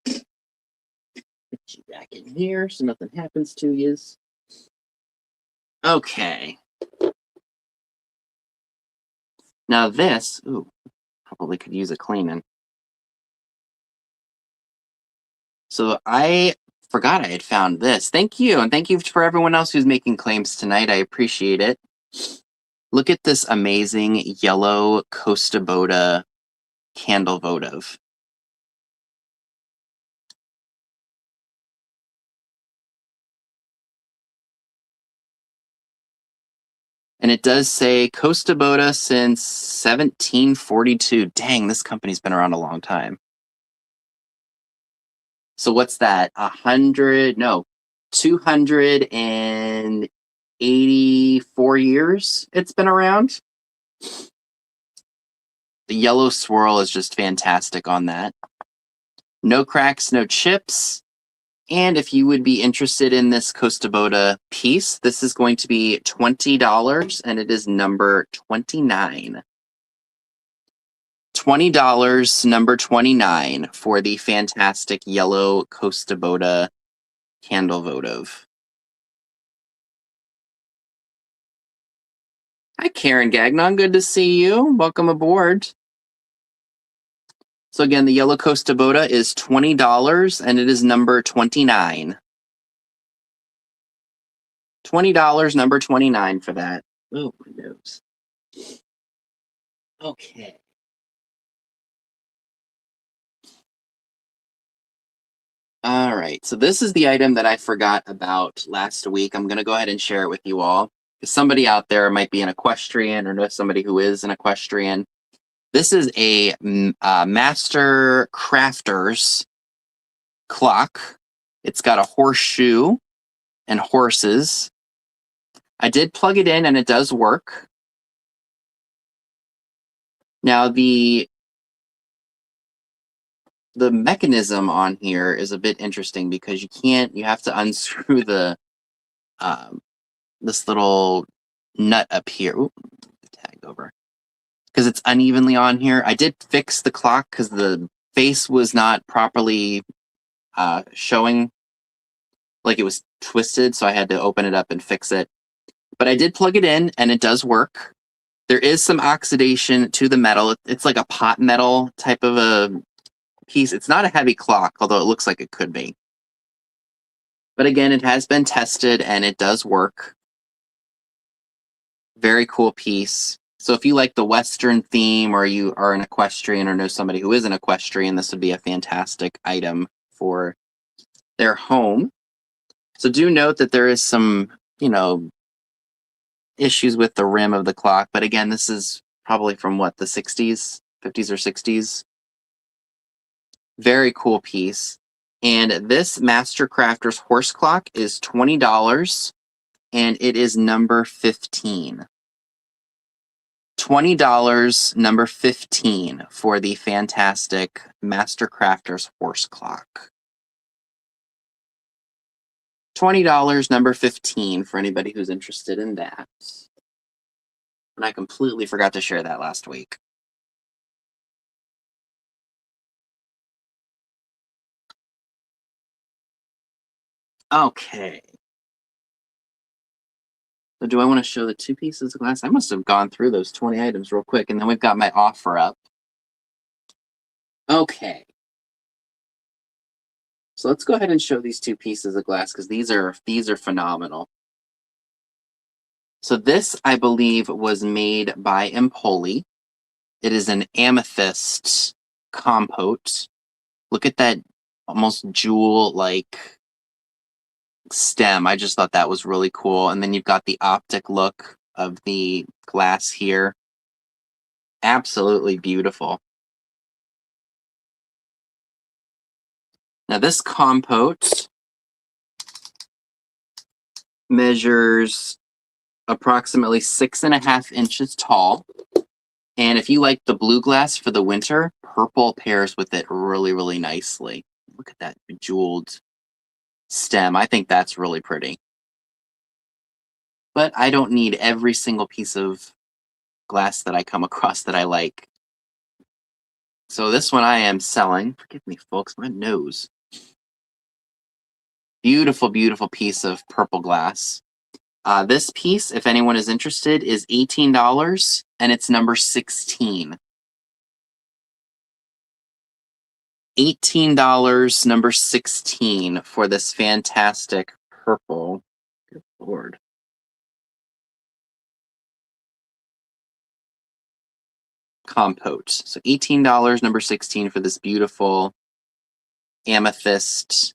Put you back in here so nothing happens to you. Okay. Now this, ooh, probably could use a cleaning. So I forgot I had found this. Thank you, and thank you for everyone else who's making claims tonight. I appreciate it. Look at this amazing yellow Kosta candle votive. And it does say Kosta since 1742. Dang, this company's been around a long time. So what's that? 284 years it's been around. The yellow swirl is just fantastic on that. No cracks, no chips. And if you would be interested in this Kosta piece, this is going to be $20, and it is number 29. $20, number 29, for the fantastic yellow Kosta candle votive. Hi, Karen Gagnon. Good to see you. Welcome aboard. So again, the yellow Kosta is $20, and it is number 29. $20, number 29 for that. Oh, my nose. Okay. All right, so this is the item that I forgot about last week. I'm going to go ahead and share it with you all. Somebody out there might be an equestrian or know somebody who is an equestrian. This is a Master Crafters clock. It's got a horseshoe and horses. I did plug it in and it does work. Now the mechanism on here is a bit interesting because you have to unscrew the this little nut up here. Ooh, tag over. Because it's unevenly on here. I did fix the clock because the face was not properly showing, like it was twisted, so I had to open it up and fix it. But I did plug it in and it does work. There is some oxidation to the metal. It's like a pot metal type of a piece. It's not a heavy clock, although it looks like it could be. But again, it has been tested and it does work. Very cool piece. So if you like the Western theme, or you are an equestrian or know somebody who is an equestrian, this would be a fantastic item for their home. So do note that there is some, issues with the rim of the clock. But again, this is probably from what, the 60s, 50s or 60s. Very cool piece. And this Master Crafters horse clock is $20, and it is number 15. $20, number 15, for the fantastic Master Crafters horse clock. $20, number 15, for anybody who's interested in that. And I completely forgot to share that last week. Okay. So do I want to show the two pieces of glass? I must have gone through those 20 items real quick, and then we've got my offer up. Okay. So let's go ahead and show these two pieces of glass because these are phenomenal. So this, I believe, was made by Empoli. It is an amethyst compote. Look at that almost jewel-like stem. I just thought that was really cool. And then you've got the optic look of the glass here. Absolutely beautiful. Now this compote measures approximately 6.5 inches tall. And if you like the blue glass for the winter, purple pairs with it really, really nicely. Look at that bejeweled stem. I think that's really pretty. But I don't need every single piece of glass that I come across that I like. So this one I am selling. Forgive me, folks, my nose. Beautiful, beautiful piece of purple glass. This piece, if anyone is interested, is $18, and it's number 16. $18, number 16 for this fantastic purple. Good Lord. Compote. So $18, number 16 for this beautiful amethyst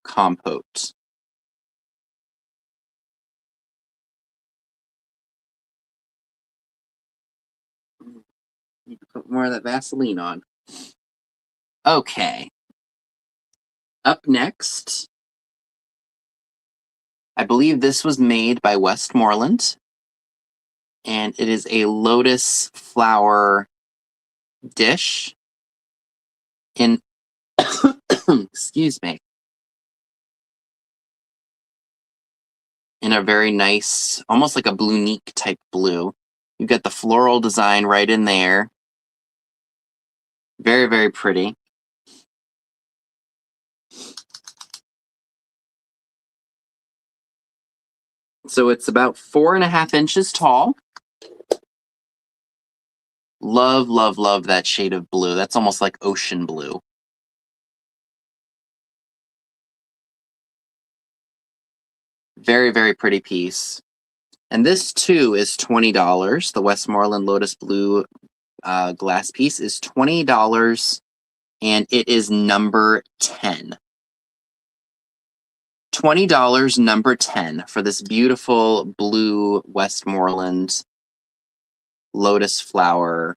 compote. Need to put more of that Vaseline on. Okay. Up next, I believe this was made by Westmoreland, and it is a lotus flower dish in, excuse me, in a very nice, almost like a Blunique type blue. You've got the floral design right in there. Very, very pretty. So it's about 4.5 inches tall. Love, love, love that shade of blue. That's almost like ocean blue. Very, very pretty piece. And this too is $20. The Westmoreland Lotus Blue glass piece is $20, and it is number 10. $20, number 10 for this beautiful blue Westmoreland lotus flower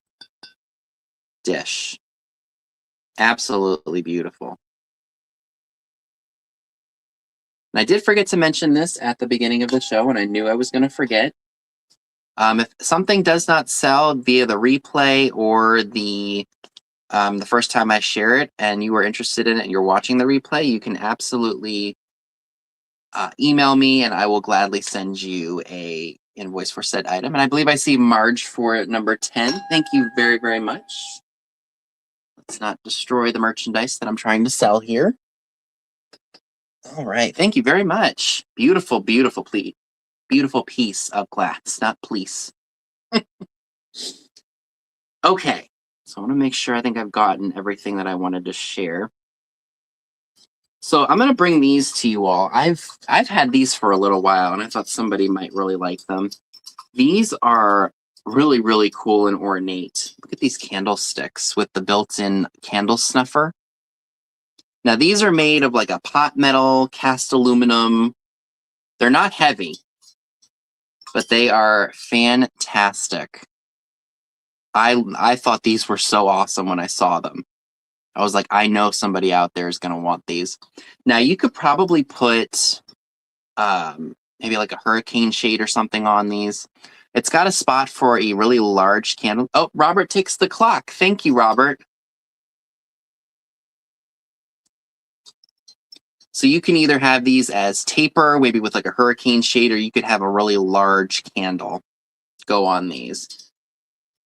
dish. Absolutely beautiful. And I did forget to mention this at the beginning of the show, and I knew I was going to forget. If something does not sell via the replay or the first time I share it and you are interested in it and you're watching the replay, you can absolutely email me and I will gladly send you a invoice for said item. And I believe I see Marge for number 10. Thank you very, very much. Let's not destroy the merchandise that I'm trying to sell here. All right. Thank you very much. Beautiful, beautiful beautiful piece of glass, not please. Okay. So I want to make sure I think I've gotten everything that I wanted to share. So I'm going to bring these to you all. I've had these for a little while, and I thought somebody might really like them. These are really, really cool and ornate. Look at these candlesticks with the built-in candle snuffer. Now, these are made of like a pot metal, cast aluminum. They're not heavy, but they are fantastic. I thought these were so awesome when I saw them. I was like, I know somebody out there is going to want these. Now, you could probably put maybe like a hurricane shade or something on these. It's got a spot for a really large candle. Oh, Robert takes the clock. Thank you, Robert. So you can either have these as taper, maybe with like a hurricane shade, or you could have a really large candle go on these.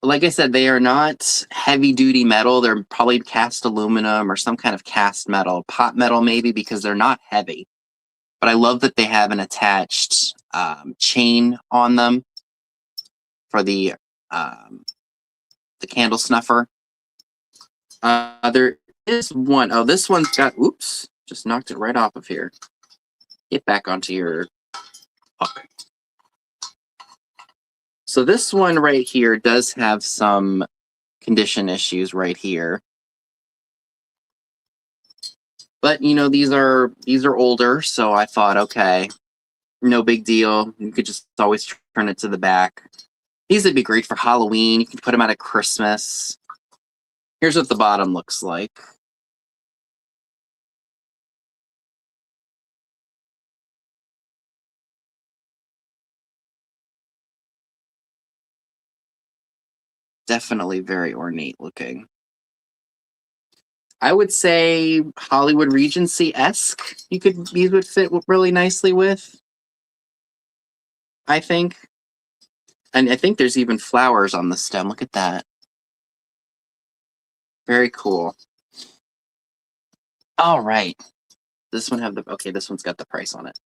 Like I said, they are not heavy-duty metal. They're probably cast aluminum or some kind of cast metal, pot metal maybe, because they're not heavy. But I love that they have an attached chain on them for the candle snuffer. There is one. Oh, this one's got, oops, just knocked it right off of here. Get back onto your hook. So this one right here does have some condition issues right here. But you know, these are older, so I thought, okay, no big deal. You could just always turn it to the back. These would be great for Halloween. You can put them out at Christmas. Here's what the bottom looks like. Definitely very ornate looking. I would say Hollywood Regency-esque. These would fit really nicely with, I think. And I think there's even flowers on the stem. Look at that. Very cool. All right. This one this one's got the price on it.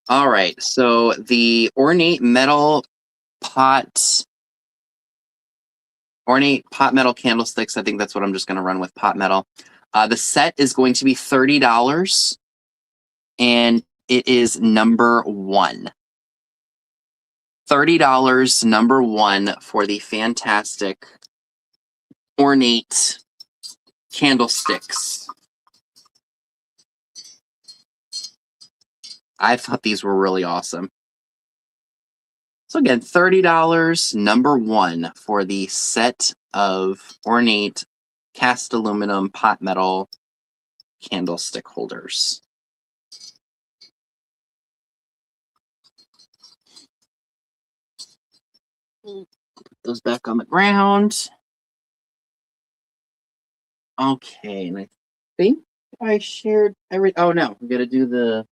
All right. So the ornate pot metal candlesticks. I think that's what I'm just going to run with, pot metal. The set is going to be $30, and it is number 1. $30, number 1 for the fantastic ornate candlesticks. I thought these were really awesome. So again, $30, number 1 for the set of ornate cast aluminum pot metal candlestick holders. Put those back on the ground. Okay, and I think I shared oh no, we gotta do the,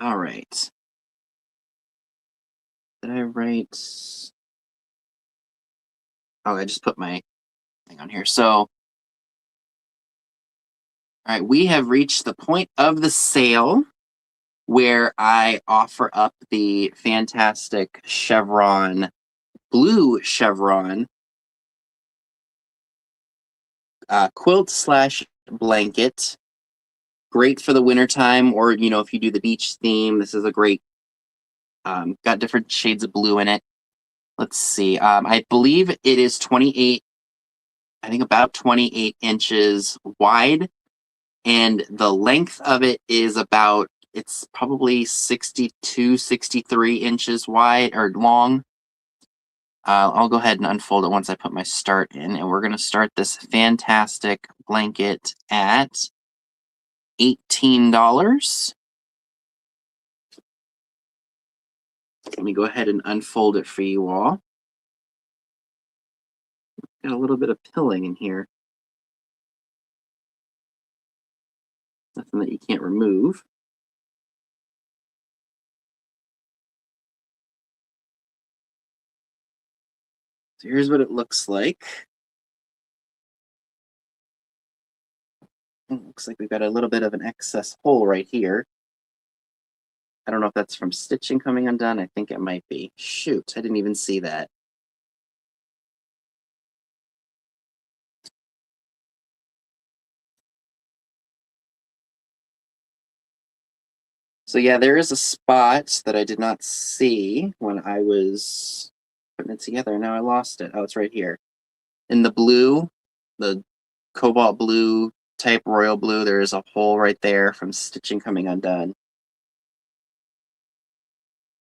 all right. Did I write? Oh, I just put my thing on here. So, all right, we have reached the point of the sale where I offer up the fantastic chevron, blue chevron quilt / blanket. Great for the wintertime, or you know, if you do the beach theme, this is a great, got different shades of blue in it. Let's see. I believe it is 28, I think about 28 inches wide, and the length of it is about, it's probably 62, 63 inches wide or long. I'll go ahead and unfold it once I put my start in, and we're going to start this fantastic blanket at $18. Let me go ahead and unfold it for you all. Got a little bit of pilling in here. Nothing that you can't remove. So here's what it looks like. It looks like we've got a little bit of an excess hole right here. I don't know if that's from stitching coming undone. I think it might be. Shoot, I didn't even see that. So yeah, there is a spot that I did not see when I was putting it together. Now I lost it. Oh, it's right here. In the blue, the cobalt blue type royal blue, there is a hole right there from stitching coming undone.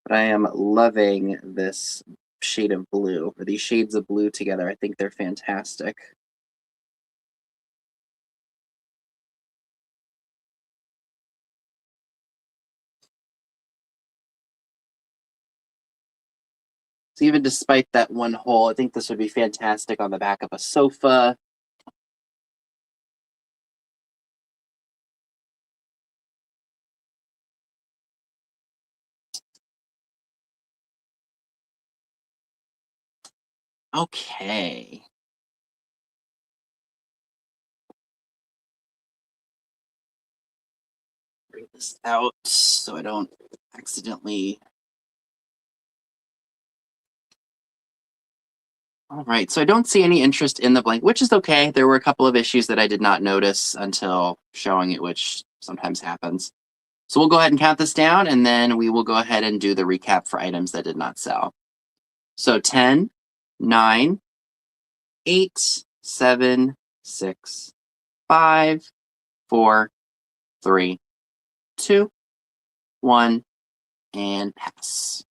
But I am loving this shade of blue, or these shades of blue together. I think they're fantastic. So even despite that one hole, I think this would be fantastic on the back of a sofa. Okay. Bring this out so I don't accidentally All right, so I don't see any interest in the blank, which is okay. There were a couple of issues that I did not notice until showing it, which sometimes happens. So we'll go ahead and count this down, and then we will go ahead and do the recap for items that did not sell. So 10, 9, 8, 7, 6, 5, 4, 3, 2, 1, and pass.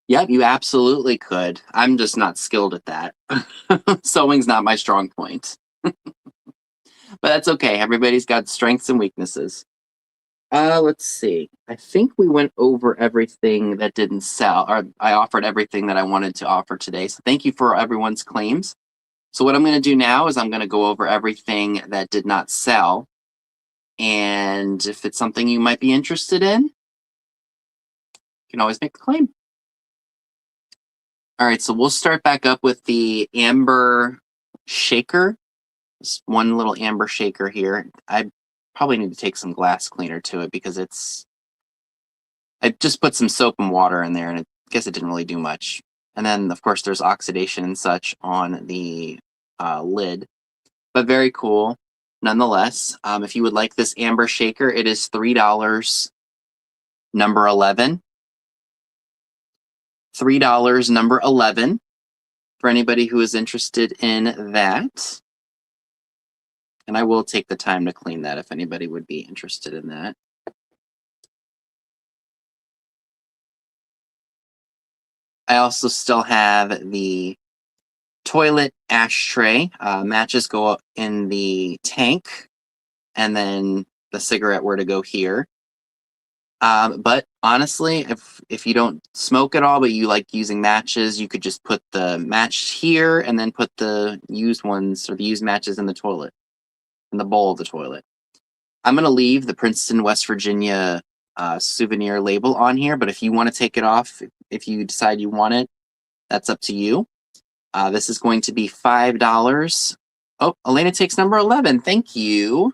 Yep, you absolutely could. I'm just not skilled at that. Sewing's not my strong point. But that's okay. Everybody's got strengths and weaknesses. Let's see. I think we went over everything that didn't sell, or I offered everything that I wanted to offer today. So thank you for everyone's claims. So what I'm going to do now is I'm going to go over everything that did not sell. And if it's something you might be interested in, you can always make the claim. All right, so we'll start back up with the amber shaker. Just one little amber shaker here. I probably need to take some glass cleaner to it because I just put some soap and water in there, and I guess it didn't really do much. And then, of course, there's oxidation and such on the lid, but very cool nonetheless. If you would like this amber shaker, it is $3, number 11. $3, number 11, for anybody who is interested in that. And I will take the time to clean that if anybody would be interested in that. I also still have the toilet ashtray. Matches go up in the tank, and then the cigarette were to go here. But honestly, if you don't smoke at all, but you like using matches, you could just put the match here and then put the used ones or the used matches in the toilet, in the bowl of the toilet. I'm going to leave the Princeton, West Virginia souvenir label on here, but if you want to take it off, if you decide you want it, that's up to you. This is going to be $5. Oh, Elena takes number 11. Thank you.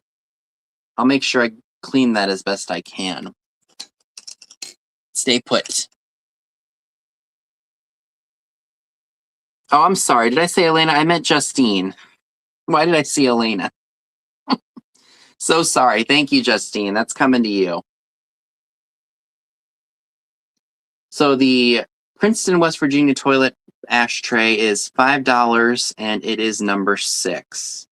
I'll make sure I clean that as best I can. Stay put. Oh, I'm sorry. Did I say Elena? I meant Justine. Why did I see Elena? So sorry. Thank you, Justine. That's coming to you. So the Princeton, West Virginia toilet ashtray is $5, and it is number 6.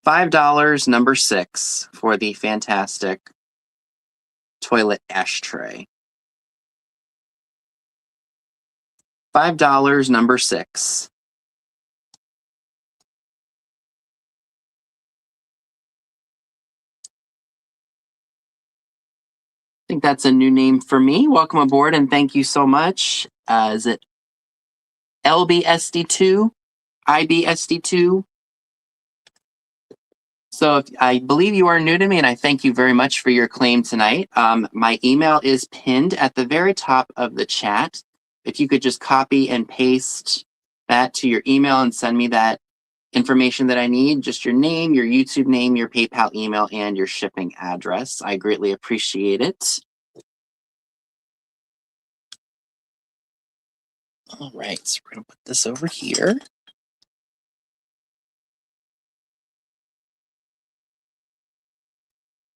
$5, number 6, for the fantastic toilet ashtray. $5, number 6. I think that's a new name for me. Welcome aboard, and thank you so much. Is it LBSD2? IBSD2? So I believe you are new to me, and I thank you very much for your claim tonight. My email is pinned at the very top of the chat. If you could just copy and paste that to your email and send me that information that I need, just your name, your YouTube name, your PayPal email, and your shipping address. I greatly appreciate it. All right, so we're going to put this over here.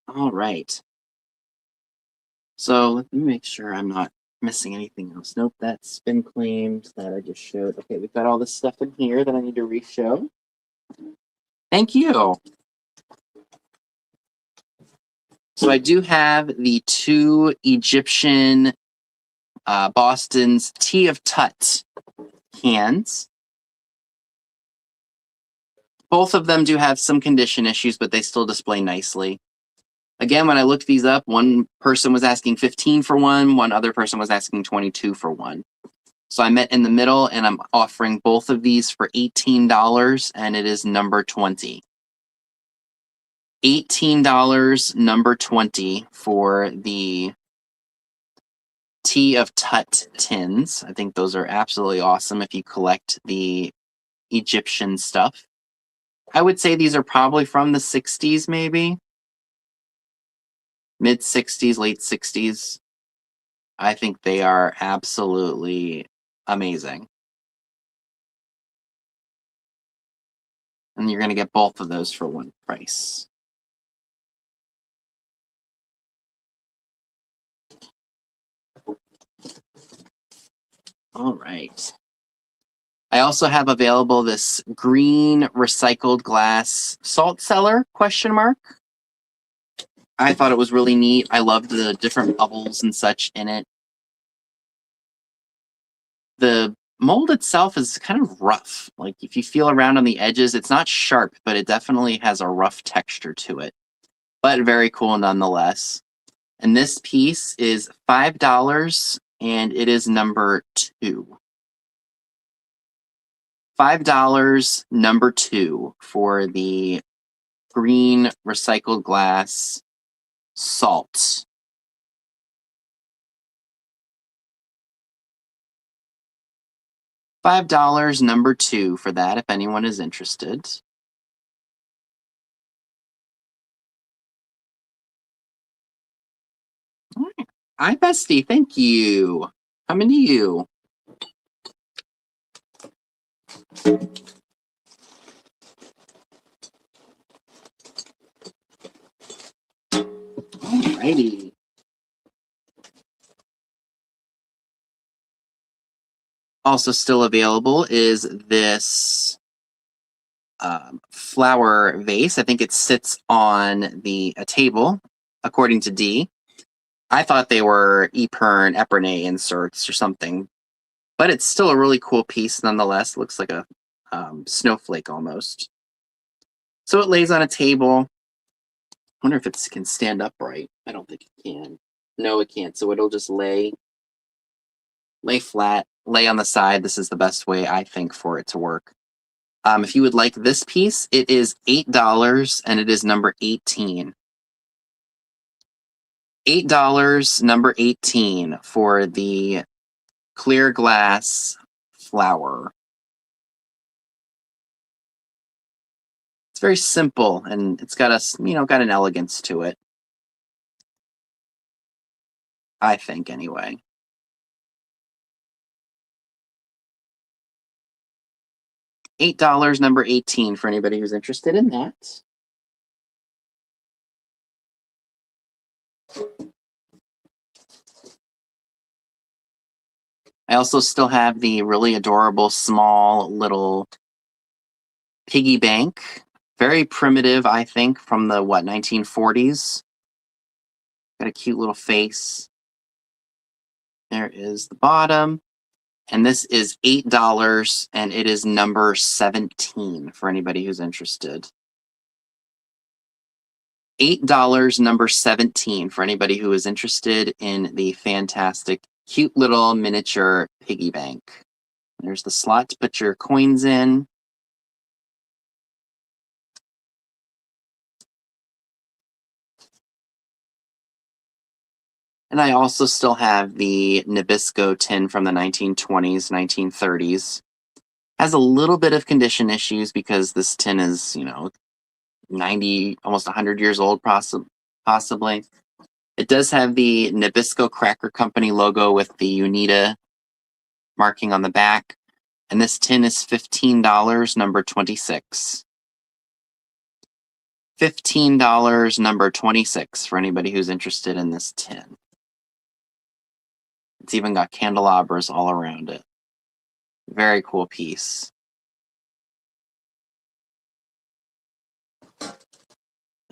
All right. So let me make sure I'm not missing anything else. Nope, that's been claimed that I just showed. Okay, we've got all this stuff in here that I need to re-show. Thank you. So I do have the 2 Egyptian Boston's Tea of Tut cans. Both of them do have some condition issues, but they still display nicely. Again, when I looked these up, one person was asking 15 for one other person was asking 22 for one. So I met in the middle, and I'm offering both of these for $18, and it is number 20. $18, number 20, for the Tea of Tut tins. I think those are absolutely awesome if you collect the Egyptian stuff. I would say these are probably from the 60s, maybe. Mid 60s, late 60s. I think they are absolutely amazing. And you're going to get both of those for one price. All right. I also have available this green recycled glass salt cellar, question mark. I thought it was really neat. I loved the different bubbles and such in it. The mold itself is kind of rough. Like if you feel around on the edges, it's not sharp, but it definitely has a rough texture to it. But very cool nonetheless. And this piece is $5 and it is number 2. $5, number 2 for the green recycled glass salt. $5, number 2 for that, if anyone is interested. All right. Hi, Bestie. Thank you. Coming to you. Alrighty. Also still available is this flower vase. I think it sits on a table, according to D. I thought they were Epernay inserts or something, but it's still a really cool piece nonetheless. Looks like a snowflake almost. So it lays on a table. I wonder if it can stand upright. I don't think it can. No, it can't. So it'll just lay flat, lay on the side. This is the best way, I think, for it to work. If you would like this piece, it is $8 and it is number 18. $8, number 18 for the clear glass flower. It's very simple and it's got got an elegance to it. I think anyway. $8, number 18 for anybody who's interested in that. I also still have the really adorable small little piggy bank. Very primitive, I think, from the 1940s. Got a cute little face. There is the bottom. And this is $8 and it is number 17 for anybody who's interested. $8, number 17 for anybody who is interested in the fantastic, cute little miniature piggy bank. There's the slot to put your coins in. And I also still have the Nabisco tin from the 1920s, 1930s. Has a little bit of condition issues because this tin is, 90, almost 100 years old, possibly. It does have the Nabisco Cracker Company logo with the UNITA marking on the back. And this tin is $15, number 26. $15, number 26 for anybody who's interested in this tin. It's even got candelabras all around it. Very cool piece.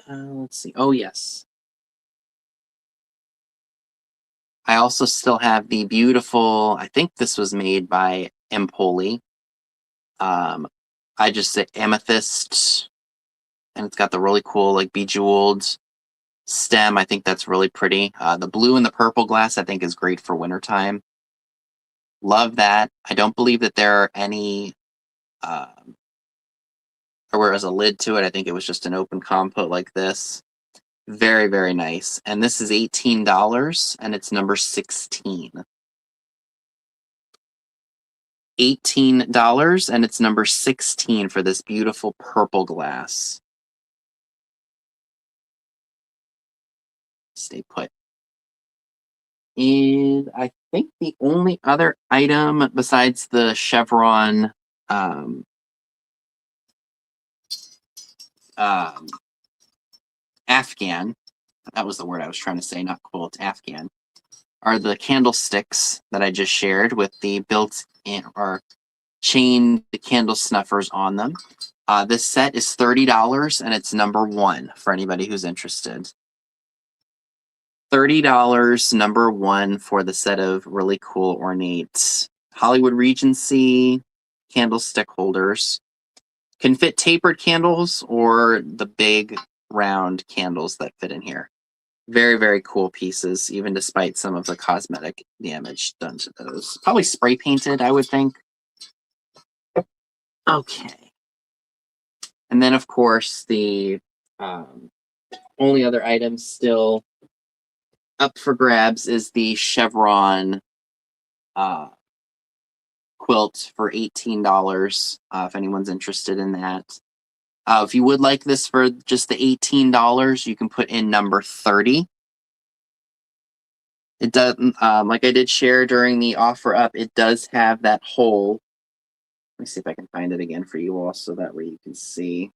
Let's see. Oh, yes. I also still have the beautiful, I think this was made by Empoli. I just say amethyst, and it's got the really cool, like, bejeweled stem. I think that's really pretty. The blue and the purple glass, I think, is great for wintertime. Love that. I don't believe that there are any, or where it was a lid to it. I think it was just an open compote like this. Very, very nice. And this is $18 and it's number 16. $18 and it's number 16 for this beautiful purple glass. Stay put. And I think the only other item besides the chevron Afghan, that was the word I was trying to say, not quilt, Afghan, are the candlesticks that I just shared with the built-in or chained candle snuffers on them. This set is $30 and it's number 1 for anybody who's interested. $30, number 1 for the set of really cool ornate Hollywood Regency candlestick holders. Can fit tapered candles or the big round candles that fit in here. Very, very cool pieces, even despite some of the cosmetic damage done to those. Probably spray painted, I would think. Okay. And then, of course, the only other item still up for grabs is the chevron quilt for $18, if anyone's interested in that. If you would like this for just the $18, you can put in number 30. It does, like I did share during the offer up, it does have that hole. Let me see if I can find it again for you all so that way you can see.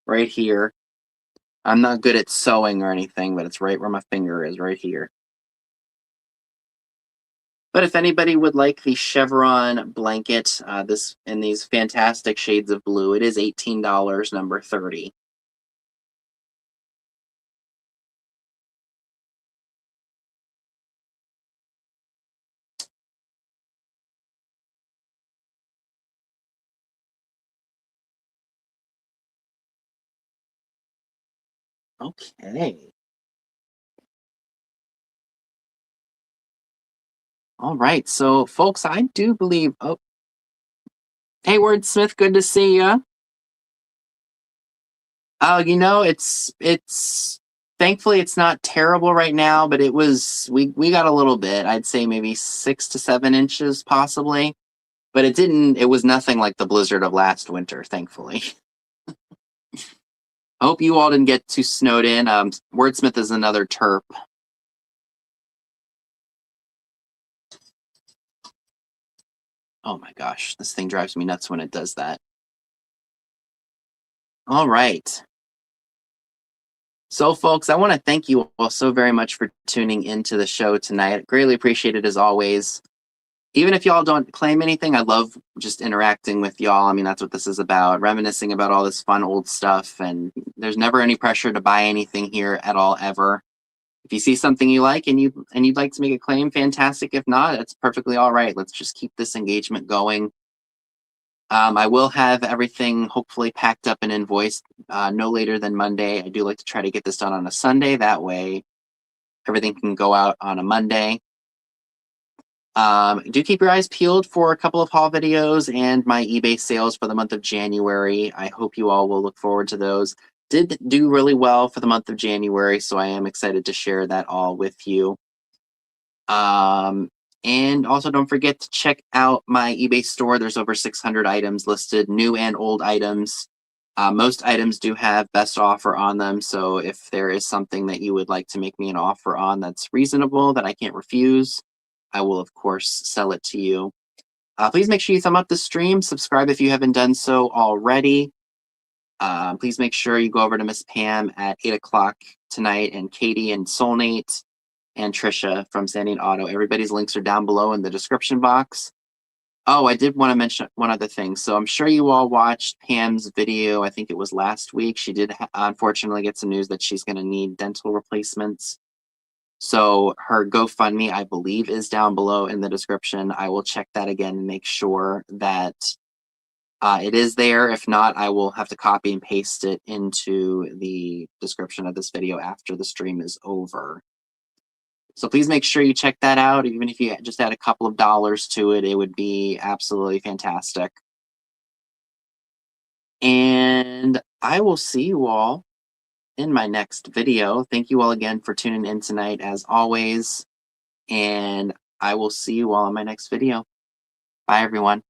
Right here. I'm not good at sewing or anything, but it's right where my finger is, right here. But if anybody would like the chevron blanket, this in these fantastic shades of blue, it is $18, number 30. Okay. All right. So, folks, I do believe. Oh, hey, Wordsmith, good to see you. Oh, it's thankfully it's not terrible right now, but it was we got a little bit. I'd say maybe 6 to 7 inches possibly, but it was nothing like the blizzard of last winter, thankfully. I hope you all didn't get too snowed in. Wordsmith is another terp. Oh my gosh, this thing drives me nuts when it does that. All right. So, folks, I want to thank you all so very much for tuning into the show tonight. Greatly appreciate it as always. Even if y'all don't claim anything, I love just interacting with y'all. I mean, that's what this is about, reminiscing about all this fun old stuff. And there's never any pressure to buy anything here at all, ever. If you see something you like and you'd like to make a claim, fantastic. If not, it's perfectly all right. Let's just keep this engagement going. I will have everything hopefully packed up and invoiced no later than Monday. I do like to try to get this done on a Sunday. That way everything can go out on a Monday. Do keep your eyes peeled for a couple of haul videos and my eBay sales for the month of January. I hope you all will look forward to those. Did do really well for the month of January, so I am excited to share that all with you. And also don't forget to check out my eBay store. There's over 600 items listed, new and old items. Most items do have best offer on them, so if there is something that you would like to make me an offer on that's reasonable, that I can't refuse, I will, of course, sell it to you. Please make sure you thumb up the stream, subscribe if you haven't done so already. Please make sure you go over to Miss Pam at 8 o'clock tonight, and Katie and Soulnate and Trisha from Standing Auto. Everybody's links are down below in the description box. Oh, I did want to mention one other thing. So I'm sure you all watched Pam's video. I think it was last week. She did unfortunately get some news that she's going to need dental replacements. So her GoFundMe, I believe, is down below in the description. I will check that again and make sure that it is there. If not, I will have to copy and paste it into the description of this video after the stream is over. So please make sure you check that out. Even if you just add a couple of dollars to it, it would be absolutely fantastic. And I will see you all in my next video. Thank you all again for tuning in tonight, as always. And I will see you all in my next video. Bye, everyone.